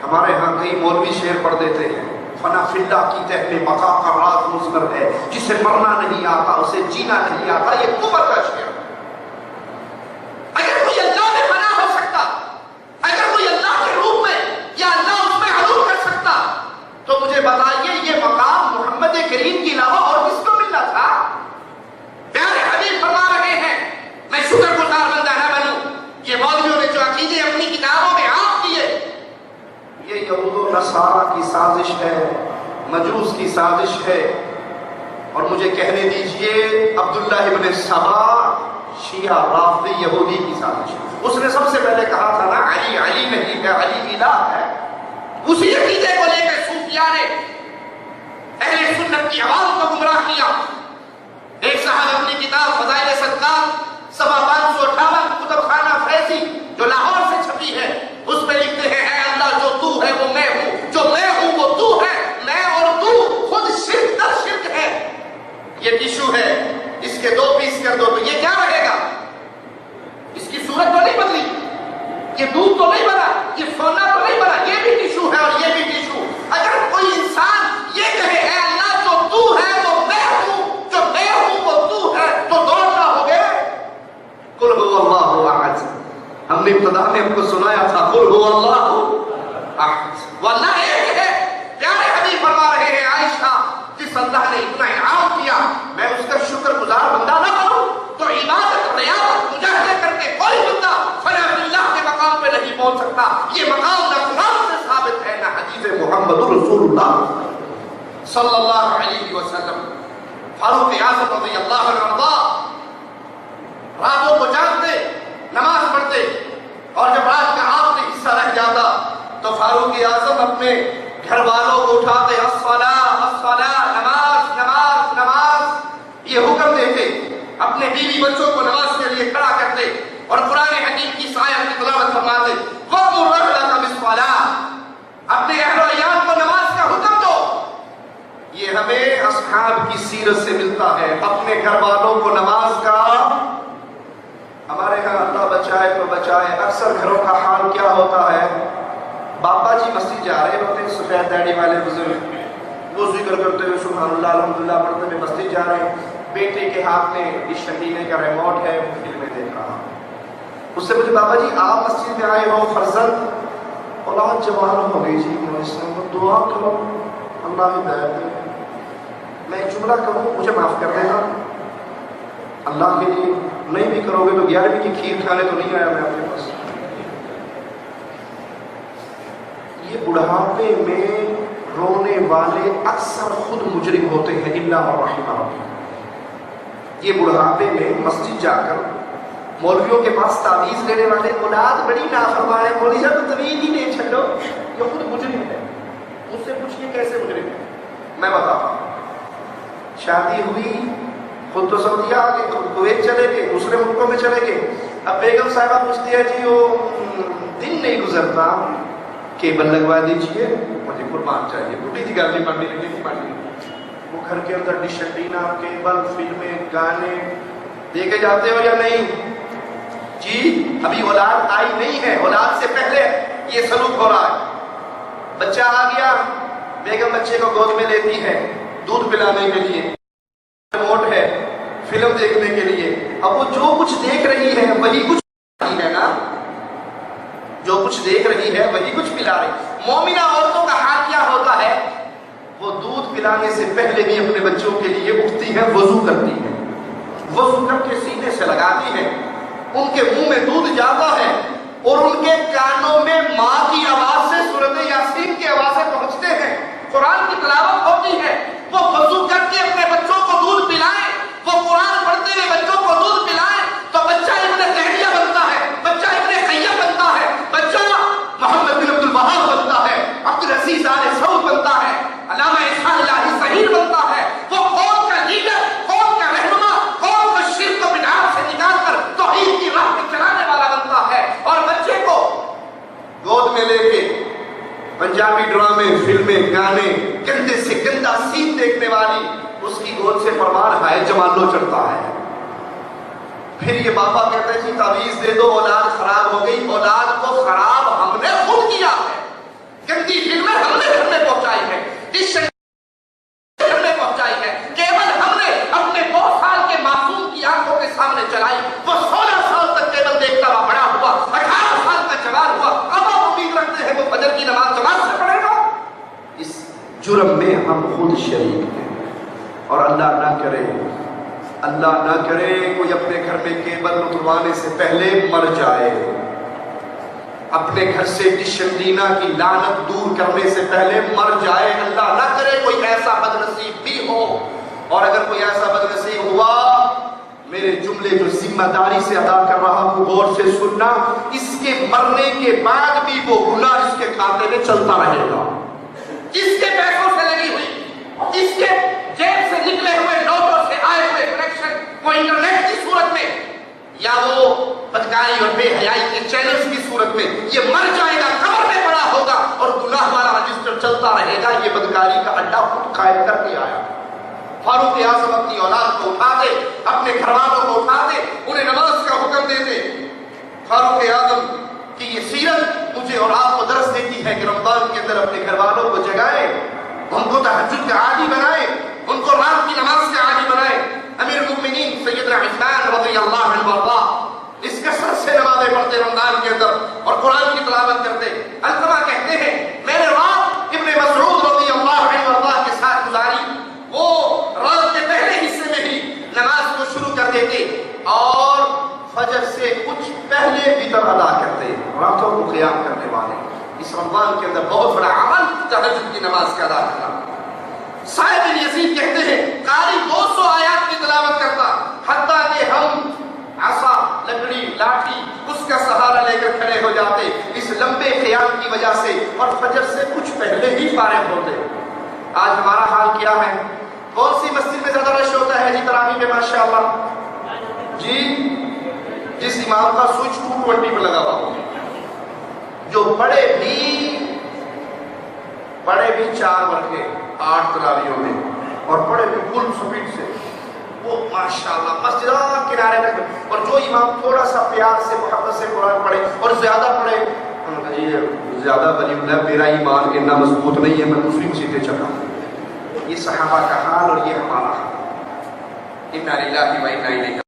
ہمارے ہاں کئی مولوی شعر پڑھ دیتے ہیں فنا فی اللہ کی تحت بقا کا راز مضمر ہے, جسے مرنا نہیں آتا اسے جینا نہیں آتا. یہ کفر کا شعر. اگر کوئی اللہ میں فنا ہو سکتا, اگر کوئی اللہ کے روپ میں یا اللہ اس میں حضور کر سکتا تو مجھے بتائیے یہ مقام محمد کریم کے علاوہ اور کس کو ملنا تھا؟ پیارے حبیب فرما رہے ہیں میں شکر گزار بندہ نہ بنوں. یہ مولویوں نے جو عقیدے اپنی کتابوں میں آپ کیے یہ یہود و نصارہ کی سازش ہے, مجوس کی سازش ہے. اور مجھے کہنے دیجئے عبداللہ ابن سبا شیعہ رافضی یہودی کی سازش ہے. اس نے سب سے پہلے کہا تھا نا علی علی نہیں ہے, علی الہ ہے. اسی عقیدے کو لے کر صوفیاء نے اہل سنت کی عوام کو گمراہ کیا. ایک صاحب اپنی کتاب فضائل صدقات صفحہ 558 کتب خانہ فیضی جو لاہور سے چھپی ہے اس میں لکھتے ہیں اے اللہ جو تو ہے وہ میں ہوں, جو میں ہوں وہ تو ہے, میں اور تو خود شرک در شرک ہے. یہ ٹیشو ہے, اس کے 2 پیس کر دو, یہ دودھ تو نہیں بنا، یہ سونا تو نہیں بنا، یہ بھی ٹشو ہے اور یہ بھی ٹشو۔ اگر کوئی انسان یہ کہے اے اللہ جو تو ہے وہ میں ہوں، جو میں ہوں وہ تو ہے، تو دوڑنا ہو گئے۔ قل هو اللہ احد، ہم نے ابتدا میں آپ کو سنایا تھا قل هو اللہ احد، وہ اللہ ایک ہے۔ پیارے حبیب فرما رہے ہیں عائشہ جس اللہ نے اتنا انعام کیا میں اس کا شکر گزار بندہ نہ بنوں تو عبادت ریاضت مجاہدے کر کے کوئی بندہ فنا باللہ کے مقام پہ نہیں پہنچ سکتا۔ یہ مقام نہ قرآن سے ثابت ہے نہ حدیث محمد رسول اللہ صلی اللہ علیہ وسلم۔ فاروق اعظم رضی اللہ عنہ راتوں کو جاگتے نماز پڑھتے اور جب رات کا آخری حصہ رہ جاتا تو فاروق اعظم اپنے گھر والوں کو اٹھاتے الصلاۃ الصلاۃ، نماز نماز نماز، یہ حکم دیتے، اپنے بیوی بچوں کو نماز کے لیے کھڑا کرتے اور قرآن حکیم کی آیت کی تلاوت فرماتے وَأْمُرْ أَهْلَكَ بِالصَّلَاةِ، اپنے اہل و عیال کو نماز کا حکم دو۔ یہ ہمیں اصحاب کی سیرت سے ملتا ہے، اپنے گھر والوں کو نماز کا۔ ہمارے یہاں اللہ بچائے تو بچائے اکثر گھروں کا حال کیا ہوتا ہے، بابا جی مسجد جا رہے ہوتے ہیں، سفید داڑھی والے بزرگ، وہ ذکر کرتے ہوئے سبحان اللہ الحمدللہ پڑھتے ہوئے مسجد جا رہے ہیں، بیٹے کے ہاتھ میں اس شکینے کا ریموٹ ہے، وہ فلمیں دیکھ رہا۔ اس سے مجھے بابا جی آپ مسجد میں آئے ہو، فرزند اولاد جوان ہو گئی جی، دعا کرو اللہ ہدایت دے۔ میں ایک جملہ کہوں مجھے معاف کر دینا اللہ کے لیے، نہیں بھی کرو گے تو 11ویں کی کھیر کھانے تو نہیں آیا میں آپ کے پاس۔ یہ بڑھاپے میں رونے والے اکثر خود مجرم ہوتے ہیں الا من رحم ربی۔ یہ بڑھاپے میں مسجد جا کر مولویوں کے پاس تعویذ لینے والے اولاد بڑی نافرمان ہے، مولوی صاحب تعویذ ہی نہیں چھڈو، یہ خود مجرم ہے۔ مجھ سے پوچھیے کیسے مجرم ہے، میں بتاتا ہوں۔ شادی ہوئی، خود تو سعودیہ آ گئے، خود کویت چلے گئے، دوسرے ملکوں میں چلے گئے، اب بیگم صاحبہ پوچھتی ہے جی وہ دن نہیں گزرتا کیبل لگوا دیجیے، مجھے قربان چاہیے، بوٹی تھی گالی پڑھنے لگی تھی پڑھنے، وہ گھر کے اندر ڈش انٹینا کیبل فلمیں گانے دے کے جاتے ہو یا نہیں؟ جی ابھی اولاد آئی نہیں ہے، اولاد سے پہلے یہ سلوک ہو رہا ہے۔ بچہ آ گیا، بیگم بچے کو گود میں لیتی ہے دودھ پلانے کے لیے، ریموٹ ہے فلم دیکھنے کے لیے، اب وہ جو کچھ دیکھ رہی ہے وہی کچھ ہے نا، جو کچھ دیکھ رہی ہے وہی کچھ پلا رہی۔ مومنہ عورتوں کا حال کیا ہوتا ہے، وہ دودھ پلانے سے پہلے بھی اپنے بچوں کے لیے اٹھتی ہے، وضو کرتی ہے، وضو کر کے سینے سے لگاتی ہے، ان کے منہ میں دودھ جاتا ہے اور ان کے کانوں میں ماں کی آواز سے سورۃ یاسین کی آوازیں پہنچتے ہیں، قرآن کی تلاوت ہوتی ہے، وہ وضو کر کے اپنے بچوں کو دودھ پلائیں، وہ قرآن پڑھتے ہوئے بچوں کو دودھ پلائیں تو بچہ ابن تیمیہ بنتا ہے، بچہ ابن قیم بنتا ہے، بچہ محمد بن عبد الوہاب بنتا ہے، عبدالعزیز آل سعود بنتا ہے، علامہ احسان الہی ظہیر بنتا ہے، وہ قوم کا لیڈر، قوم کا رہنما، قوم کو شرک و بدعات سے نکال کر توحید کی راہ پہ چلانے والا بنتا ہے۔ اور بچے کو گود میں لے کے پنجابی ڈرامے فلمیں گانے گندے سے گندا سین دیکھنے والی اس کی گود سے پروان ہائے جمالو چڑھتا ہے، پھر یہ بابا کہتا ہے جی تعویذ دے دو اولاد خراب ہو گئی۔ اولاد کو خراب ہم نے خود کیا ہے، گندی فلمیں ہم نے گھر میں پہنچائی ہے، اس گھر میں پہنچائی ہے، کیبل ہم نے اپنے 2 سال کے معصوم کی آنکھوں کے سامنے چلائی، وہ 16 سال تک کیبل دیکھتا ہوا بڑا ہوا، 18 سال کا جوان ہوا، اب آپ امید رکھتے ہیں وہ فجر کی نماز جماعت سے پڑھے گا؟ اس جرم میں ہم خود شریک ہیں۔ اور اللہ نہ کرے کوئی اپنے گھر میں کیبل اتروانے سے پہلے مر جائے، اپنے گھر سے ڈش انٹینا کی لعنت دور کرنے سے پہلے مر جائے، اللہ نہ کرے کوئی ایسا بدنصیب بھی ہو۔ اور اگر کوئی ایسا بدنصیب ہوا، میرے جملے جو ذمہ داری سے ادا کر رہا ہوں غور سے سننا، اس کے مرنے کے بعد بھی وہ گناہ اس کے کھاتے میں چلتا رہے گا، اس کے پیسوں سے لگی ہوئی، اس کے جیب سے نکلے ہوئے نوٹوں سے آئے ہوئے کنیکشن، وہ انٹرنیٹ کی صورت میں یا وہ بدکاری اور بے حیائی کے چینلز کی صورت میں یہ مر جائے گا، قبر میں پڑا ہوگا اور گناہ والا رجسٹر چلتا رہے گا۔ یہ بدکاری کا اڈا خود قائم کر کے آیا۔ فاروق اعظم اپنی اولاد کو اٹھاتے، اپنے گھر والوں کو اٹھاتے، انہیں نماز کا حکم دیتے۔ فاروق اعظم کہ یہ سیرت مجھے اور آپ کو درس دیتی ہے کہ رمضان کے اندر اپنے گھر والوں کو جگائیں، ان کو تہجد کے عادی بنائیں، ان کو رات کی نماز کے عادی بنائیں۔ امیر المؤمنین سیدنا عثمان رضی اللہ عنہ وارضا اس کثرت سے نمازیں پڑھتے رمضان کے اندر اور قرآن کی تلاوت کرتے۔ علقمہ کہتے ہیں میں نے رات ابن مسعود رضی اللہ عنہ وارضا کے ساتھ گزاری، وہ رات کے پہلے حصے میں ہی نماز کو شروع کر دیتے اور فجر سے کچھ پہلے وتر ادا کرتے، راتوں کو قیام کرنے والے۔ اس رمضان کے اندر بہت بڑا عمل تہجد کی نماز کا ادا کرنا۔ سعید بن یزید کہتے ہیں قاری 200 آیات کی تلاوت کرتا، حتیٰ کہ ہم عصا، لکڑی، لاٹھی اس کا سہارا لے کر کھڑے ہو جاتے اس لمبے قیام کی وجہ سے، اور فجر سے کچھ پہلے ہی فارغ ہوتے۔ آج ہمارا حال کیا ہے؟ کون سی مسجد میں زیادہ رش ہوتا ہے جی تراویح میں؟ ماشاءاللہ جی جس امام کا سوئچ 220 پہ لگا ہوا، جو پڑھے بھی 4 رکھے 8 تراویحوں میں اور پڑھے بھی فل سپیڈ سے، وہ ماشاءاللہ مسجد کنارے تک، اور جو امام تھوڑا سا پیار سے محبت سے قرآن پڑھے اور زیادہ پڑھے، یہ زیادہ ولی اللہ، میرا ایمان اتنا مضبوط نہیں ہے، میں دوسری مسجد پہ چلا ہوں۔ یہ صحابہ کا حال اور یہ ہمارا حال۔ انا للہ و انا الیہ